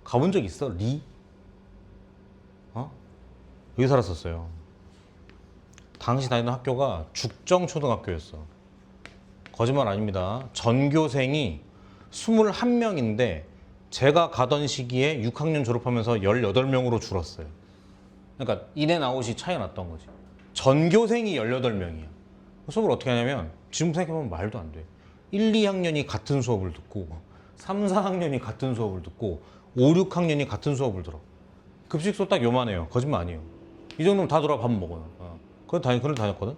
가본 적 있어? 리? 여기 살았었어요. 당시 다니던 학교가 죽정초등학교였어. 거짓말 아닙니다. 전교생이 21명인데 제가 가던 시기에 6학년 졸업하면서 18명으로 줄었어요. 그러니까 인앤 아웃이 차이가 났던 거지. 전교생이 18명이야. 수업을 어떻게 하냐면 지금 생각해보면 말도 안 돼. 1, 2학년이 같은 수업을 듣고 3, 4학년이 같은 수업을 듣고 5, 6학년이 같은 수업을 들어. 급식소 딱 요만해요. 거짓말 아니에요. 이 정도면 다 돌아 밥 먹어요. 그걸 다녔거든.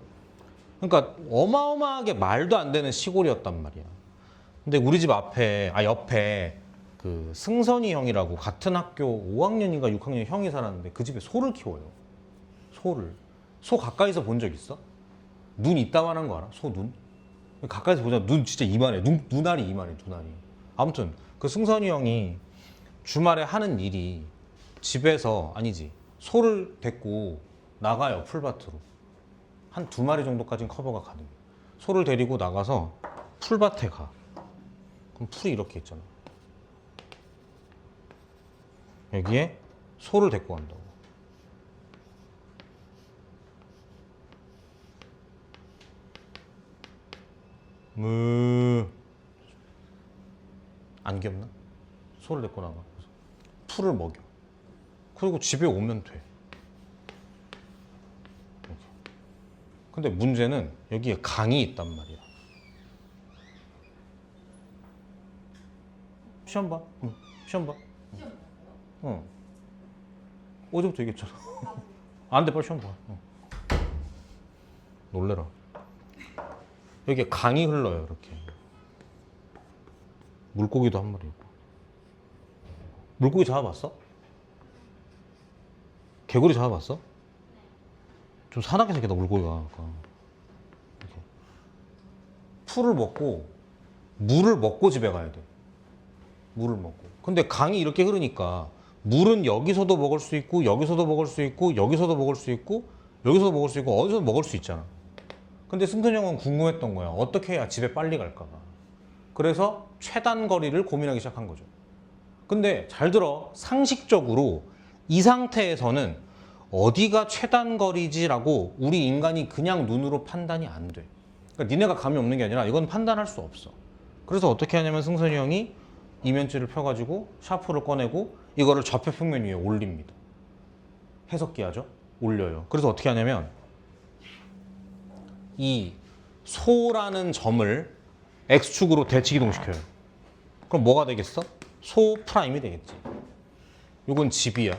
그러니까 어마어마하게 말도 안 되는 시골이었단 말이야. 근데 우리 집 옆에 그 승선이 형이라고 같은 학교 5학년인가 6학년 형이 살았는데 그 집에 소를 키워요. 소를. 소 가까이서 본 적 있어? 눈 이따만한 거 알아? 소 눈? 가까이서 보자. 눈 진짜 이만해. 눈알이 이만해. 눈알이. 아무튼 그 승선이 형이 주말에 하는 일이 집에서 아니지 소를 데리고 나가요. 풀밭으로. 한 2마리 정도까지는 커버가 가능해. 소를 데리고 나가서 풀밭에 가. 그럼 풀이 이렇게 있잖아. 여기에 소를 데리고 간다고. 안 귀엽나? 소를 데리고 나가. 풀을 먹여. 그리고 집에 오면 돼. 이렇게. 근데 문제는 여기에 강이 있단 말이야. 시험 봐. 응. 시험 봐. 응. 어제부터 얘기했잖아. 안 돼, 빨리 시험 봐. 응. 놀래라. 여기에 강이 흘러요, 이렇게. 물고기도 한 마리 있고. 물고기 잡아봤어? 개구리 잡아봤어? 좀 산악하게 생겼다, 물고기가. 이렇게. 풀을 먹고 물을 먹고 집에 가야 돼. 물을 먹고. 근데 강이 이렇게 흐르니까 물은 여기서도 먹을 수 있고 여기서도 먹을 수 있고 여기서도 먹을 수 있고 여기서도 먹을 수 있고 어디서도 먹을 수 있잖아. 근데 승턴이 형은 궁금했던 거야. 어떻게 해야 집에 빨리 갈까 봐. 그래서 최단 거리를 고민하기 시작한 거죠. 근데 잘 들어. 상식적으로 이 상태에서는 어디가 최단 거리지라고 우리 인간이 그냥 눈으로 판단이 안 돼. 그러니까 니네가 감이 없는 게 아니라 이건 판단할 수 없어. 그래서 어떻게 하냐면 승선이 형이 이면지를 펴가지고 샤프를 꺼내고 이거를 좌표평면 위에 올립니다. 해석기 하죠? 올려요. 그래서 어떻게 하냐면 이 소라는 점을 X축으로 대칭이동시켜요. 그럼 뭐가 되겠어? 소 프라임이 되겠지. 이건 집이야.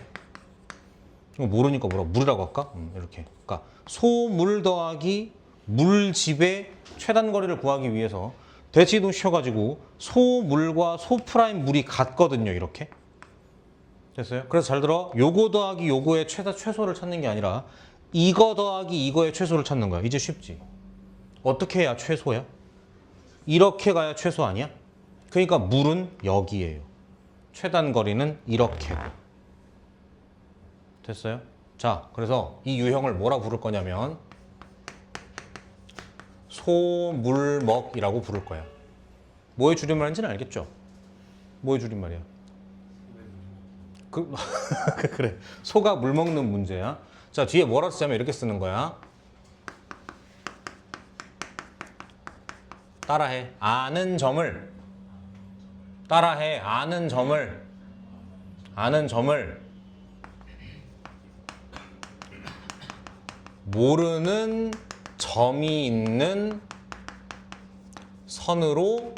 이거 모르니까 뭐라고 물이라고 할까? 이렇게. 그러니까 소물 더하기 물집의 최단 거리를 구하기 위해서 대칭이동 시켜가지고 소물과 소 프라임 물이 같거든요. 이렇게. 됐어요? 그래서 잘 들어. 요거 더하기 요거의 최소를 찾는 게 아니라 이거 더하기 이거의 최소를 찾는 거야. 이제 쉽지? 어떻게 해야 최소야? 이렇게 가야 최소 아니야? 그러니까 물은 여기에요. 최단 거리는 이렇게. 됐어요? 자, 그래서 이 유형을 뭐라 부를 거냐면 소물먹이라고 부를 거야. 뭐의 줄임말인지는 알겠죠? 뭐의 줄임말이야? 그래. 소가 물 먹는 문제야. 자, 뒤에 뭐라 쓰자면 이렇게 쓰는 거야. 따라해. 아는 점을 모르는 점이 있는 선으로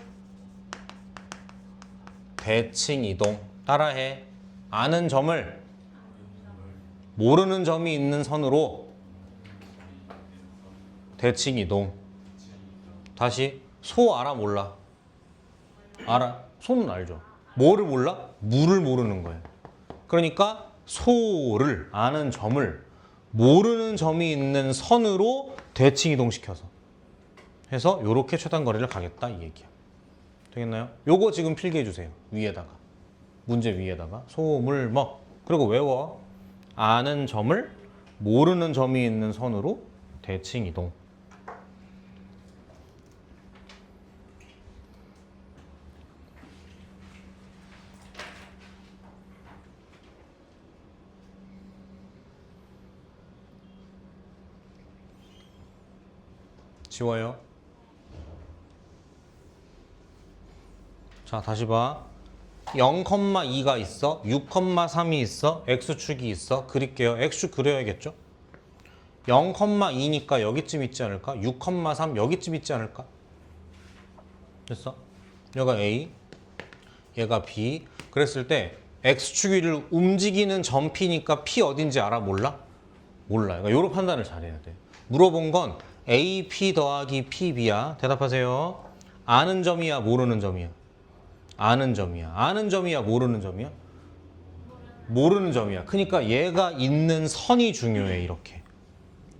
대칭 이동. 따라해. 아는 점을 모르는 점이 있는 선으로 대칭 이동. 다시. 소 알아 몰라? 알아. 소는 알죠. 뭐를 몰라? 물을 모르는 거예요. 그러니까 소를 아는 점을 모르는 점이 있는 선으로 대칭 이동시켜서 해서 이렇게 최단 거리를 가겠다 이 얘기야. 되겠나요? 요거 지금 필기해 주세요. 위에다가. 문제 위에다가 소물먹. 그리고 외워. 아는 점을 모르는 점이 있는 선으로 대칭 이동. 지워요. 자, 다시 봐. 0,2가 있어. 6,3이 있어. X축이 있어. 그릴게요. X축 그려야겠죠? 0,2니까 여기쯤 있지 않을까? 6,3 여기쯤 있지 않을까? 됐어? 얘가 A, 얘가 B. 그랬을 때 X축 위를 움직이는 점 P니까 P 어딘지 알아? 몰라? 몰라. 그러니까 요런 판단을 잘해야 돼. 물어본 건 AP 더하기 PB야. 대답하세요. 아는 점이야? 모르는 점이야? 아는 점이야. 아는 점이야? 모르는 점이야? 모르는 점이야. 그러니까 얘가 있는 선이 중요해. 이렇게.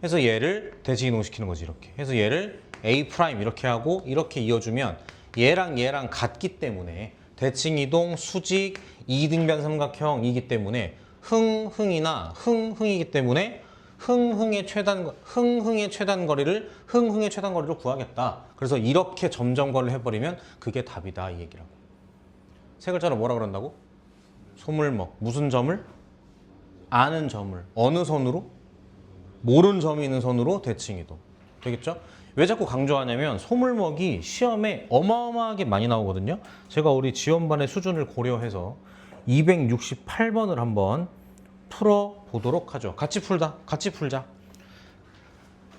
해서 얘를 대칭이동시키는 거지. 이렇게. 해서 얘를 A' 이렇게 하고 이렇게 이어주면 얘랑 얘랑 같기 때문에 대칭이동, 수직, 이등변 삼각형이기 때문에 흥이나 흥이기 때문에 흥의 최단 거리를 구하겠다. 그래서 이렇게 점점거리를 해버리면 그게 답이다 이 얘기라고. 세 글자로 뭐라 그런다고? 소물먹. 무슨 점을? 아는 점을. 어느 선으로? 모르는 점이 있는 선으로 대칭이동. 되겠죠? 왜 자꾸 강조하냐면 소물먹이 시험에 어마어마하게 많이 나오거든요. 제가 우리 지원반의 수준을 고려해서 268번을 한번 풀어보도록 하죠. 같이 풀자.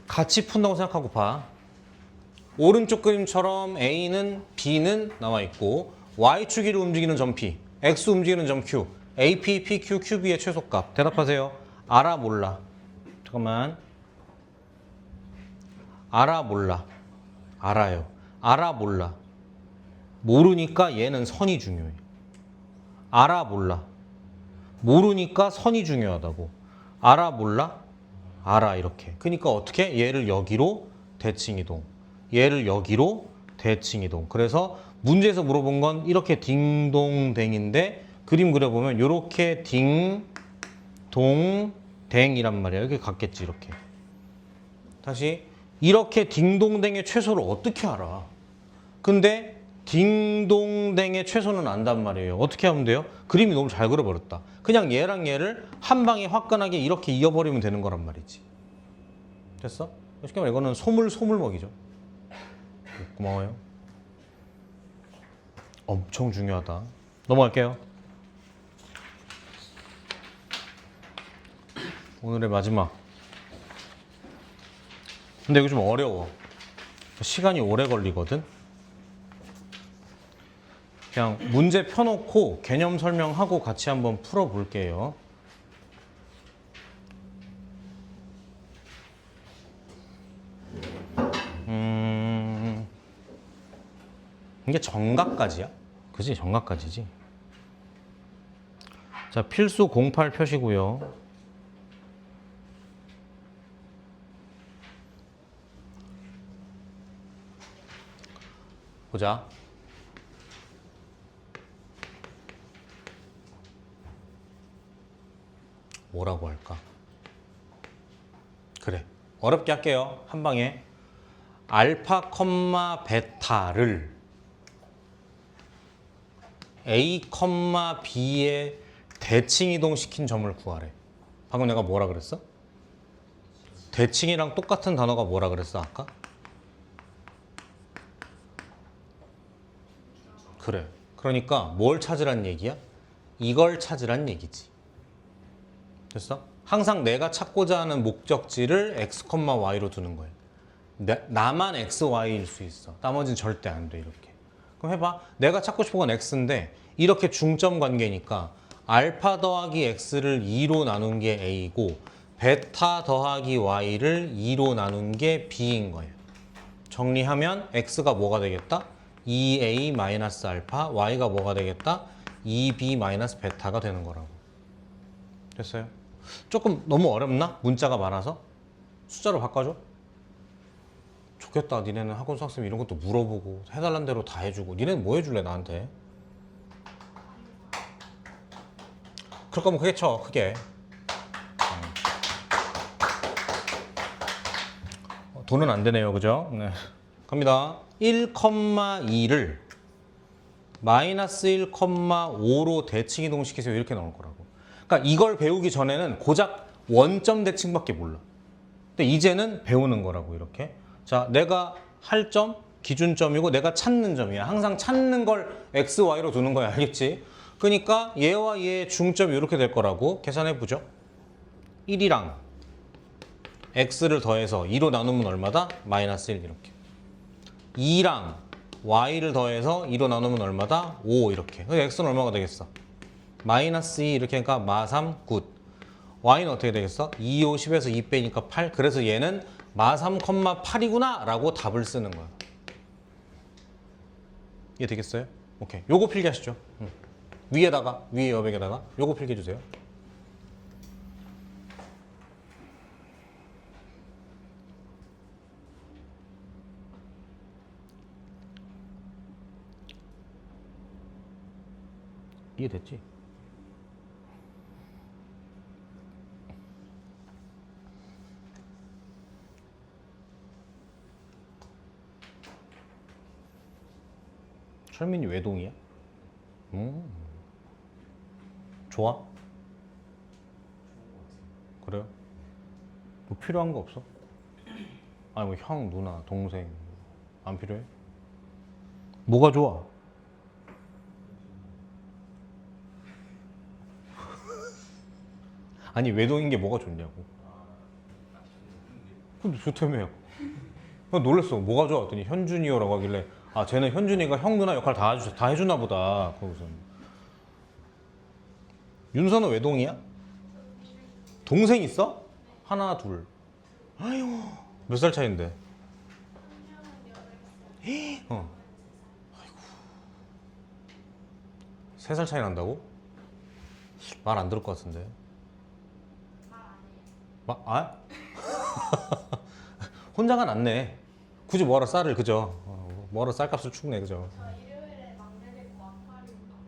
같이 푼다고 생각하고 봐. 오른쪽 그림처럼 A는 B는 나와 있고 Y축위를 움직이는 점 P, X 움직이는 점 Q, AP, PQ, QB의 최소값. 대답하세요. 알아 몰라? 잠깐만. 알아 몰라? 알아요. 알아 몰라? 모르니까 얘는 선이 중요해. 알아 몰라? 모르니까 선이 중요하다고. 알아 몰라? 알아 이렇게. 그러니까 어떻게? 얘를 여기로 대칭이동. 얘를 여기로 대칭이동. 그래서 문제에서 물어본 건 이렇게 딩동댕인데 그림 그려보면 이렇게 딩동댕이란 말이야. 여기 같겠지 이렇게. 다시 이렇게 딩동댕의 최소를 어떻게 알아? 근데 딩동댕의 최소는 안단 말이에요. 어떻게 하면 돼요? 그림이 너무 잘 그려버렸다. 그냥 얘랑 얘를 한 방에 화끈하게 이렇게 이어버리면 되는 거란 말이지. 됐어? 쉽게 말해 이거는 소물먹이죠. 고마워요. 엄청 중요하다. 넘어갈게요. 오늘의 마지막. 근데 이거 좀 어려워. 시간이 오래 걸리거든. 그냥 문제 펴놓고 개념 설명하고 같이 한번 풀어볼게요. 이게 정각까지야? 그지? 정각까지지. 자, 필수 08 표시고요. 보자. 뭐라고 할까? 그래. 어렵게 할게요. 한 방에. 알파, 베타를 A, B에 대칭 이동시킨 점을 구하래. 방금 내가 뭐라 그랬어? 대칭이랑 똑같은 단어가 뭐라 그랬어, 아까? 그래. 그러니까 뭘 찾으란 얘기야? 이걸 찾으란 얘기지. 됐어? 항상 내가 찾고자 하는 목적지를 x, y로 두는 거야. 나만 x, y일 수 있어. 나머지는 절대 안 돼, 이렇게. 그럼 해봐. 내가 찾고 싶은 건 x인데 이렇게 중점 관계니까 알파 더하기 x를 2로 나눈 게 a고 베타 더하기 y를 2로 나눈 게 b인 거예요. 정리하면 x가 뭐가 되겠다? 2a 마이너스 알파, y가 뭐가 되겠다? 2b 마이너스 베타가 되는 거라고. 됐어요? 조금 너무 어렵나? 문자가 많아서? 숫자로 바꿔줘? 좋겠다. 니네는 학원 수학쌤 이런 것도 물어보고 해달란 대로 다 해주고. 니네는 뭐 해줄래 나한테? 그럴 거면 크게 쳐. 크게. 돈은 안 되네요. 그죠? 네. 갑니다. 1,2를 마이너스 1,5로 대칭 이동시키세요. 이렇게 나올 거라고. 그러니까 이걸 배우기 전에는 고작 원점 대칭밖에 몰라. 근데 이제는 배우는 거라고 이렇게. 자, 내가 할 점, 기준점이고 내가 찾는 점이야. 항상 찾는 걸 x, y로 두는 거야. 알겠지? 그러니까 얘와 얘의 중점이 이렇게 될 거라고 계산해보죠. 1이랑 x를 더해서 2로 나누면 얼마다? 마이너스 1 이렇게. 2랑 y를 더해서 2로 나누면 얼마다? 5 이렇게. 그럼 x는 얼마가 되겠어? 마이너스 2 이렇게 하니까 마3 굿. y는 어떻게 되겠어? 2, 5, 10에서 2 빼니까 8. 그래서 얘는 마3, 8이구나 라고 답을 쓰는 거야. 이해 되겠어요? 오케이. 요거 필기하시죠. 위에다가, 위에 여백에다가 요거 필기해주세요. 이해됐지? 철민이 외동이야? 좋아? 그래요? 뭐 필요한 거 없어? 아니 뭐 형, 누나, 동생 안 필요해? 뭐가 좋아? 아니 외동인 게 뭐가 좋냐고. 근데 좋다며요. 놀랬어. 뭐가 좋아? 했더니 현준이요라고 하길래 아 쟤는 현준이가 형 누나 역할 다 해주나 보다. 거기서 윤서는 외동이야? 동생 있어? 하나 둘. 아유 몇 살 차인데? 어. 아이고. 3살 차이 난다고? 말 안 들을 것 같은데. 아? 혼자가 낫네. 굳이 뭐하러 쌀을 그죠? 뭐하러 쌀값을 축내 그죠? 저 일요일에 막내 데리고 아쿠아리움 가고.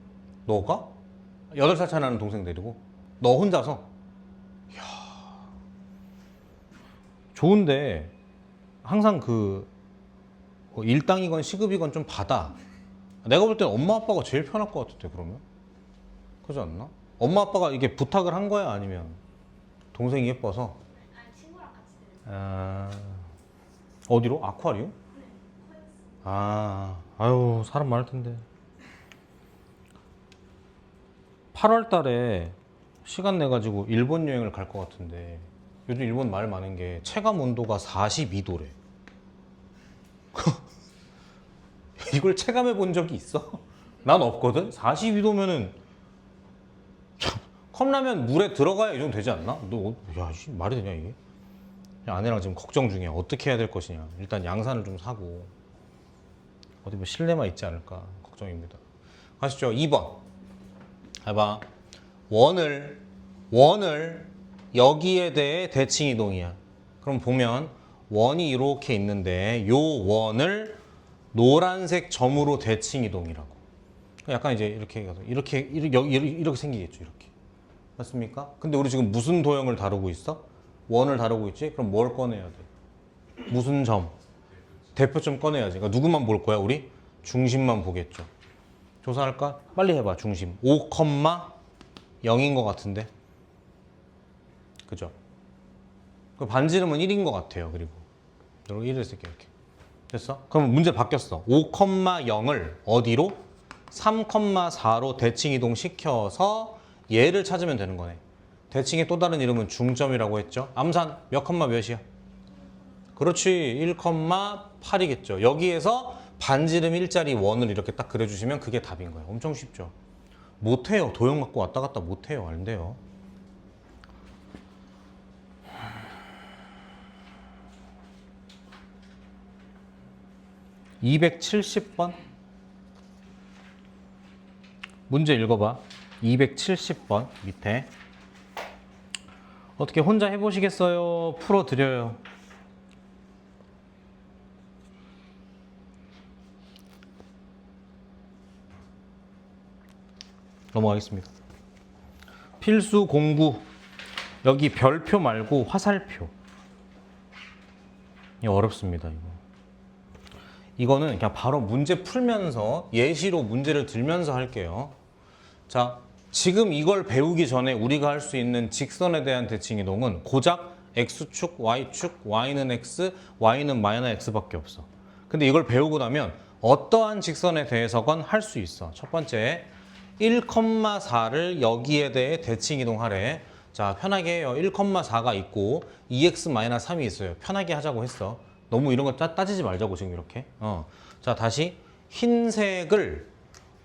너가? 8살 차이 나는 동생 데리고? 너 혼자서? 이야. 좋은데 항상 그 일당이건 시급이건 좀 받아. 내가 볼 땐 엄마 아빠가 제일 편할 것 같은데 그러면? 그러지 않나? 엄마 아빠가 이게 부탁을 한 거야 아니면 동생이 예뻐서? 아니 친구랑 같이 데리고. 아... 어디로? 아쿠아리움? 네, 코엑스. 아, 아유 사람 많을 텐데. 8월 달에 시간 내 가지고 일본 여행을 갈 것 같은데 요즘 일본 말 많은 게 체감 온도가 42도래. 이걸 체감해 본 적이 있어? 난 없거든. 42도면은 컵라면 물에 들어가야 이 정도 되지 않나? 너, 야, 말이 되냐 이게? 아내랑 지금 걱정 중이야. 어떻게 해야 될 것이냐. 일단 양산을 좀 사고 어디 뭐 실내만 있지 않을까 걱정입니다. 가시죠. 2번. 해봐. 원을 여기에 대해 대칭 이동이야. 그럼 보면 원이 이렇게 있는데 요 원을 노란색 점으로 대칭 이동이라고. 약간 이제 이렇게 생기겠죠. 이렇게. 맞습니까? 근데 우리 지금 무슨 도형을 다루고 있어? 원을 다루고 있지? 그럼 뭘 꺼내야 돼? 무슨 점? 대표점 꺼내야지. 그러니까 누구만 볼 거야, 우리? 중심만 보겠죠. 조사할까? 빨리 해봐, 중심. 5,0인 것 같은데. 그죠? 그 반지름은 1인 것 같아요, 그리고. 여러분 1을 쓸게요, 이렇게. 됐어? 그럼 문제 바뀌었어. 5,0을 어디로? 3,4로 대칭 이동시켜서 얘를 찾으면 되는 거네. 대칭의 또 다른 이름은 중점이라고 했죠. 암산 몇 컴마 몇이야? 그렇지. 1,8이겠죠. 여기에서 반지름 1짜리 원을 이렇게 딱 그려주시면 그게 답인 거예요. 엄청 쉽죠. 못해요. 도형 갖고 왔다 갔다 못해요. 안 돼요. (270번) 문제 읽어봐. 270번 밑에 어떻게 혼자 해보시겠어요? 풀어드려요. 넘어가겠습니다. 필수 공구. 여기 별표 말고 화살표. 이거 어렵습니다. 이거는 그냥 바로 문제 풀면서 예시로 문제를 들면서 할게요. 자, 지금 이걸 배우기 전에 우리가 할 수 있는 직선에 대한 대칭 이동은 고작 x축, y축, y는 x, y는 마이너스 x밖에 없어. 근데 이걸 배우고 나면 어떠한 직선에 대해서건 할 수 있어. 첫 번째, 1,4를 여기에 대해 대칭 이동하래. 자, 편하게 해요. 1,4가 있고 2x-3이 있어요. 편하게 하자고 했어. 너무 이런 거 따지지 말자고 지금 이렇게. 자, 다시 흰색을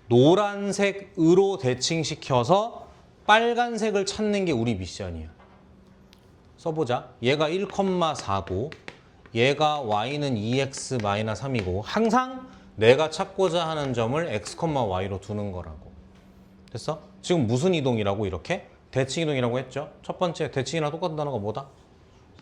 노란색으로 대칭시켜서 빨간색을 찾는 게 우리 미션이야. 써보자. 얘가 1,4고 얘가 y는 2x-3이고 항상 내가 찾고자 하는 점을 x, y로 두는 거라고. 됐어? 지금 무슨 이동이라고 이렇게? 대칭 이동이라고 했죠? 첫 번째 대칭이랑 똑같은 단어가 뭐다?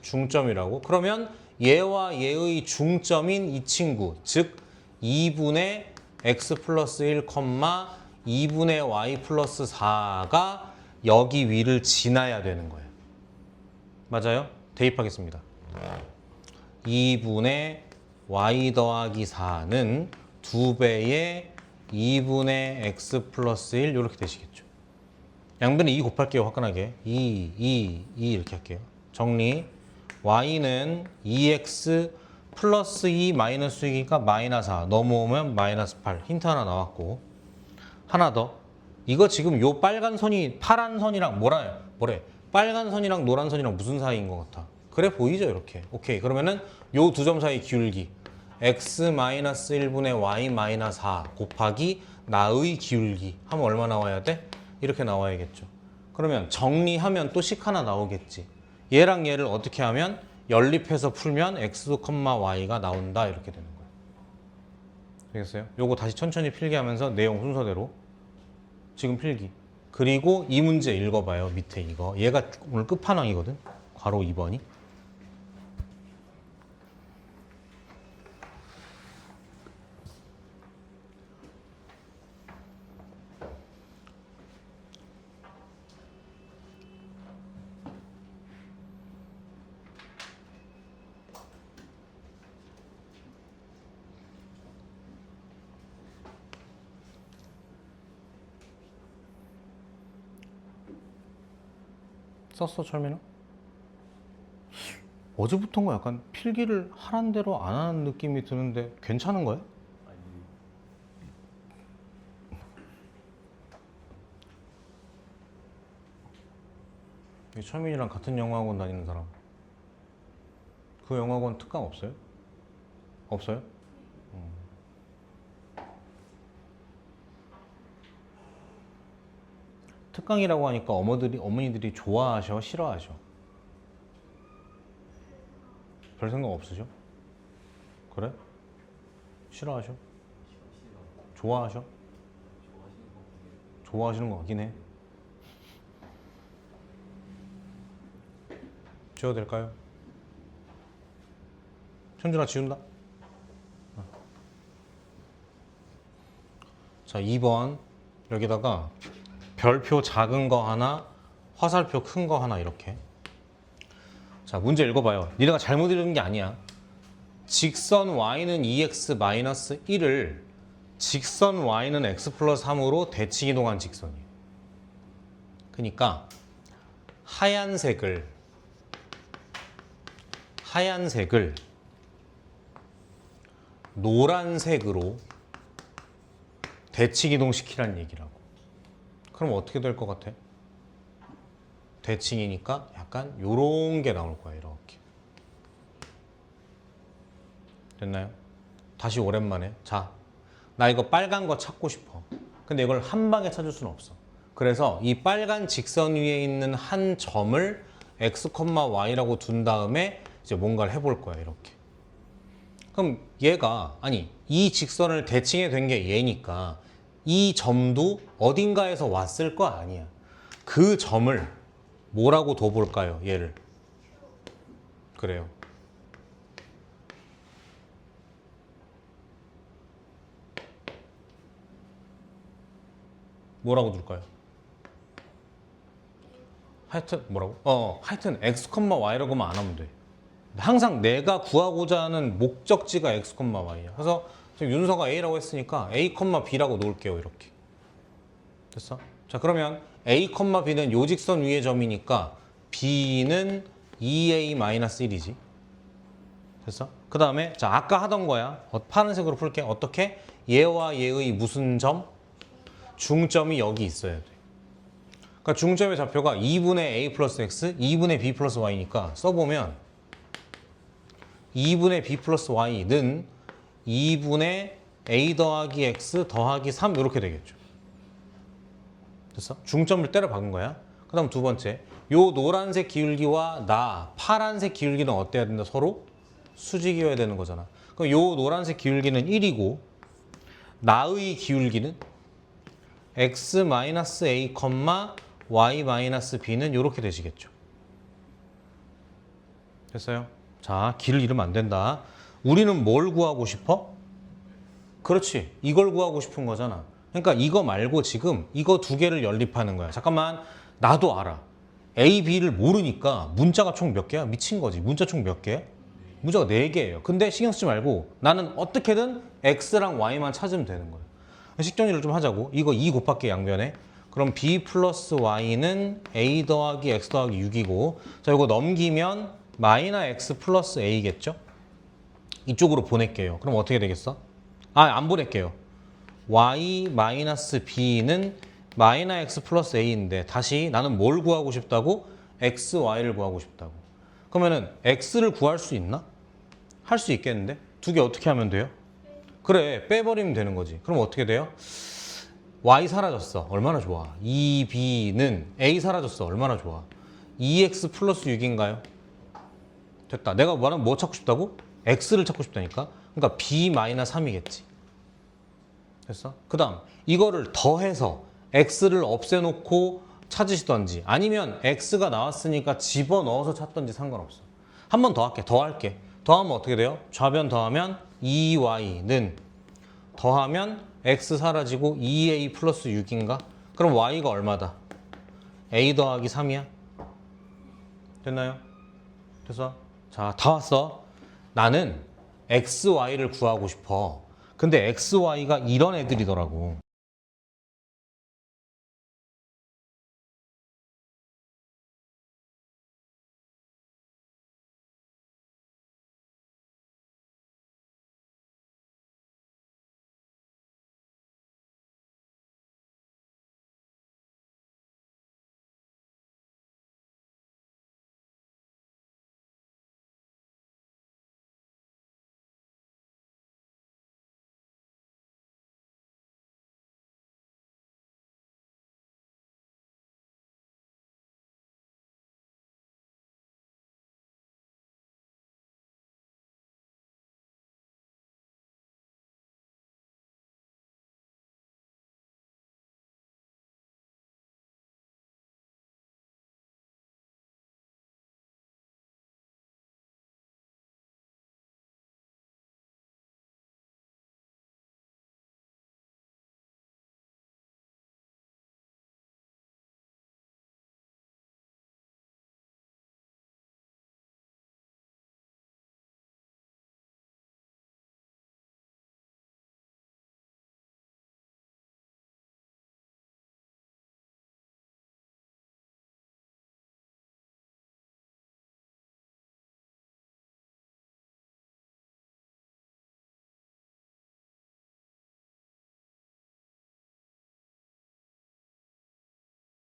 중점이라고. 그러면 얘와 얘의 중점인 이 친구, 즉 2분의 x 플러스 1, 2분의 y 플러스 4가 여기 위를 지나야 되는 거예요. 맞아요? 대입하겠습니다. 2분의 y 더하기 4는 2배의 2분의 x 플러스 1 이렇게 되시겠죠. 양변에 2 곱할게요. 화끈하게. 2 이렇게 할게요. 정리. y는 2x 플러스 2 마이너스 6이니까 마이너스 4 넘어오면 마이너스 8. 힌트 하나 나왔고. 하나 더. 이거 지금 요 빨간 선이 파란 선이랑 뭐래? 빨간 선이랑 노란 선이랑 무슨 사이인 것 같아? 그래 보이죠 이렇게. 오케이. 그러면은 요 두 점 사이 기울기 x-1분의 y-4 곱하기 나의 기울기 하면 얼마 나와야 돼? 이렇게 나와야겠죠. 그러면 정리하면 또 식 하나 나오겠지. 얘랑 얘를 어떻게 하면 연립해서 풀면 x, y가 나온다 이렇게 되는 거예요. 되겠어요? 요거 다시 천천히 필기하면서 내용 순서대로 지금 필기. 그리고 이 문제 읽어봐요. 밑에 이거. 얘가 오늘 끝판왕이거든. 괄호 2번이. 썼어, 철민아? 어제부터인가 약간 필기를 하란 대로 안 하는 느낌이 드는데 괜찮은 거야? 철민이랑 같은 영어학원 다니는 사람. 그 영어학원 특강 없어요? 없어요? 특강이라고 하니까 어머니들이 좋아하셔, 싫어하셔? 별 생각 없으셔? 그래? 싫어하셔? 좋아하셔? 좋아하시는 거 같긴 해. 지워도 될까요? 현준아 지운다. 자, 2번 여기다가 별표 작은 거 하나, 화살표 큰 거 하나 이렇게. 자, 문제 읽어봐요. 니네가 잘못 읽은 게 아니야. 직선 y는 2x-1을 직선 y는 x 플러스 3으로 대칭 이동한 직선이에요. 그러니까 하얀색을 노란색으로 대칭 이동시키라는 얘기라고. 그럼 어떻게 될 것 같아? 대칭이니까 약간 요런 게 나올 거야. 이렇게. 됐나요? 다시 오랜만에. 자, 나 이거 빨간 거 찾고 싶어. 근데 이걸 한 방에 찾을 수는 없어. 그래서 이 빨간 직선 위에 있는 한 점을 x, y라고 둔 다음에 이제 뭔가를 해볼 거야. 이렇게. 그럼 얘가 이 직선을 대칭해 된 게 얘니까 이 점도 어딘가에서 왔을 거 아니야. 그 점을 뭐라고 둬볼까요? 얘를. 그래요. 뭐라고 둘까요? 하여튼 뭐라고? 하여튼 x, y라고 하면 안 하면 돼. 항상 내가 구하고자 하는 목적지가 x, y야. 그래서 지금 윤서가 a라고 했으니까 a, b라고 놓을게요. 이렇게. 됐어? 자, 그러면 a, b는 요 직선 위의 점이니까 b는 2a-1이지. 됐어? 그 다음에 자 아까 하던 거야. 파란색으로 풀게. 어떻게? 얘와 얘의 무슨 점? 중점이 여기 있어야 돼. 그러니까 중점의 좌표가 2분의 a 플러스 x, 2분의 b 플러스 y니까 써보면 2분의 b 플러스 y는 2분의 a 더하기 x 더하기 3 이렇게 되겠죠. 됐어? 중점을 때려 박은 거야. 그 다음 두 번째, 요 노란색 기울기와 나 파란색 기울기는 어때야 된다? 서로 수직이어야 되는 거잖아. 그럼 요 노란색 기울기는 1이고 나의 기울기는 x-a, y-b는 이렇게 되시겠죠. 됐어요? 자, 길을 잃으면 안 된다. 우리는 뭘 구하고 싶어? 그렇지. 이걸 구하고 싶은 거잖아. 그러니까 이거 말고 지금 이거 두 개를 연립하는 거야. 잠깐만. 나도 알아. A, B를 모르니까 문자가 총 몇 개야? 미친 거지. 문자 총 몇 개? 문자가 4개예요. 근데 신경 쓰지 말고 나는 어떻게든 X랑 Y만 찾으면 되는 거야. 식정리를 좀 하자고. 이거 2 곱할게 양변에. 그럼 B 플러스 Y는 A 더하기 X 더하기 6이고 자 이거 넘기면 마이너 X 플러스 A겠죠? 이쪽으로 보낼게요. 그럼 어떻게 되겠어? 안 보낼게요. Y 마이너스 B는 마이너 X 플러스 A인데 다시 나는 뭘 구하고 싶다고? X, Y를 구하고 싶다고. 그러면은 X를 구할 수 있나? 할 수 있겠는데? 두 개 어떻게 하면 돼요? 그래, 빼버리면 되는 거지. 그럼 어떻게 돼요? Y 사라졌어. 얼마나 좋아. 2B는 A 사라졌어. 얼마나 좋아. 2X 플러스 6인가요? 됐다. 내가 말하면 뭐 찾고 싶다고? X를 찾고 싶다니까? 그러니까 B 마이너스 3이겠지. 됐어? 그 다음 이거를 더해서 X를 없애놓고 찾으시던지 아니면 X가 나왔으니까 집어넣어서 찾던지 상관없어. 한 번 더 할게. 더할게. 더하면 어떻게 돼요? 좌변 더하면 2Y는 더하면 X 사라지고 2A 플러스 6인가? 그럼 Y가 얼마다? A 더하기 3이야? 됐나요? 됐어? 자, 다 왔어. 나는 XY를 구하고 싶어. 근데 XY가 이런 애들이더라고.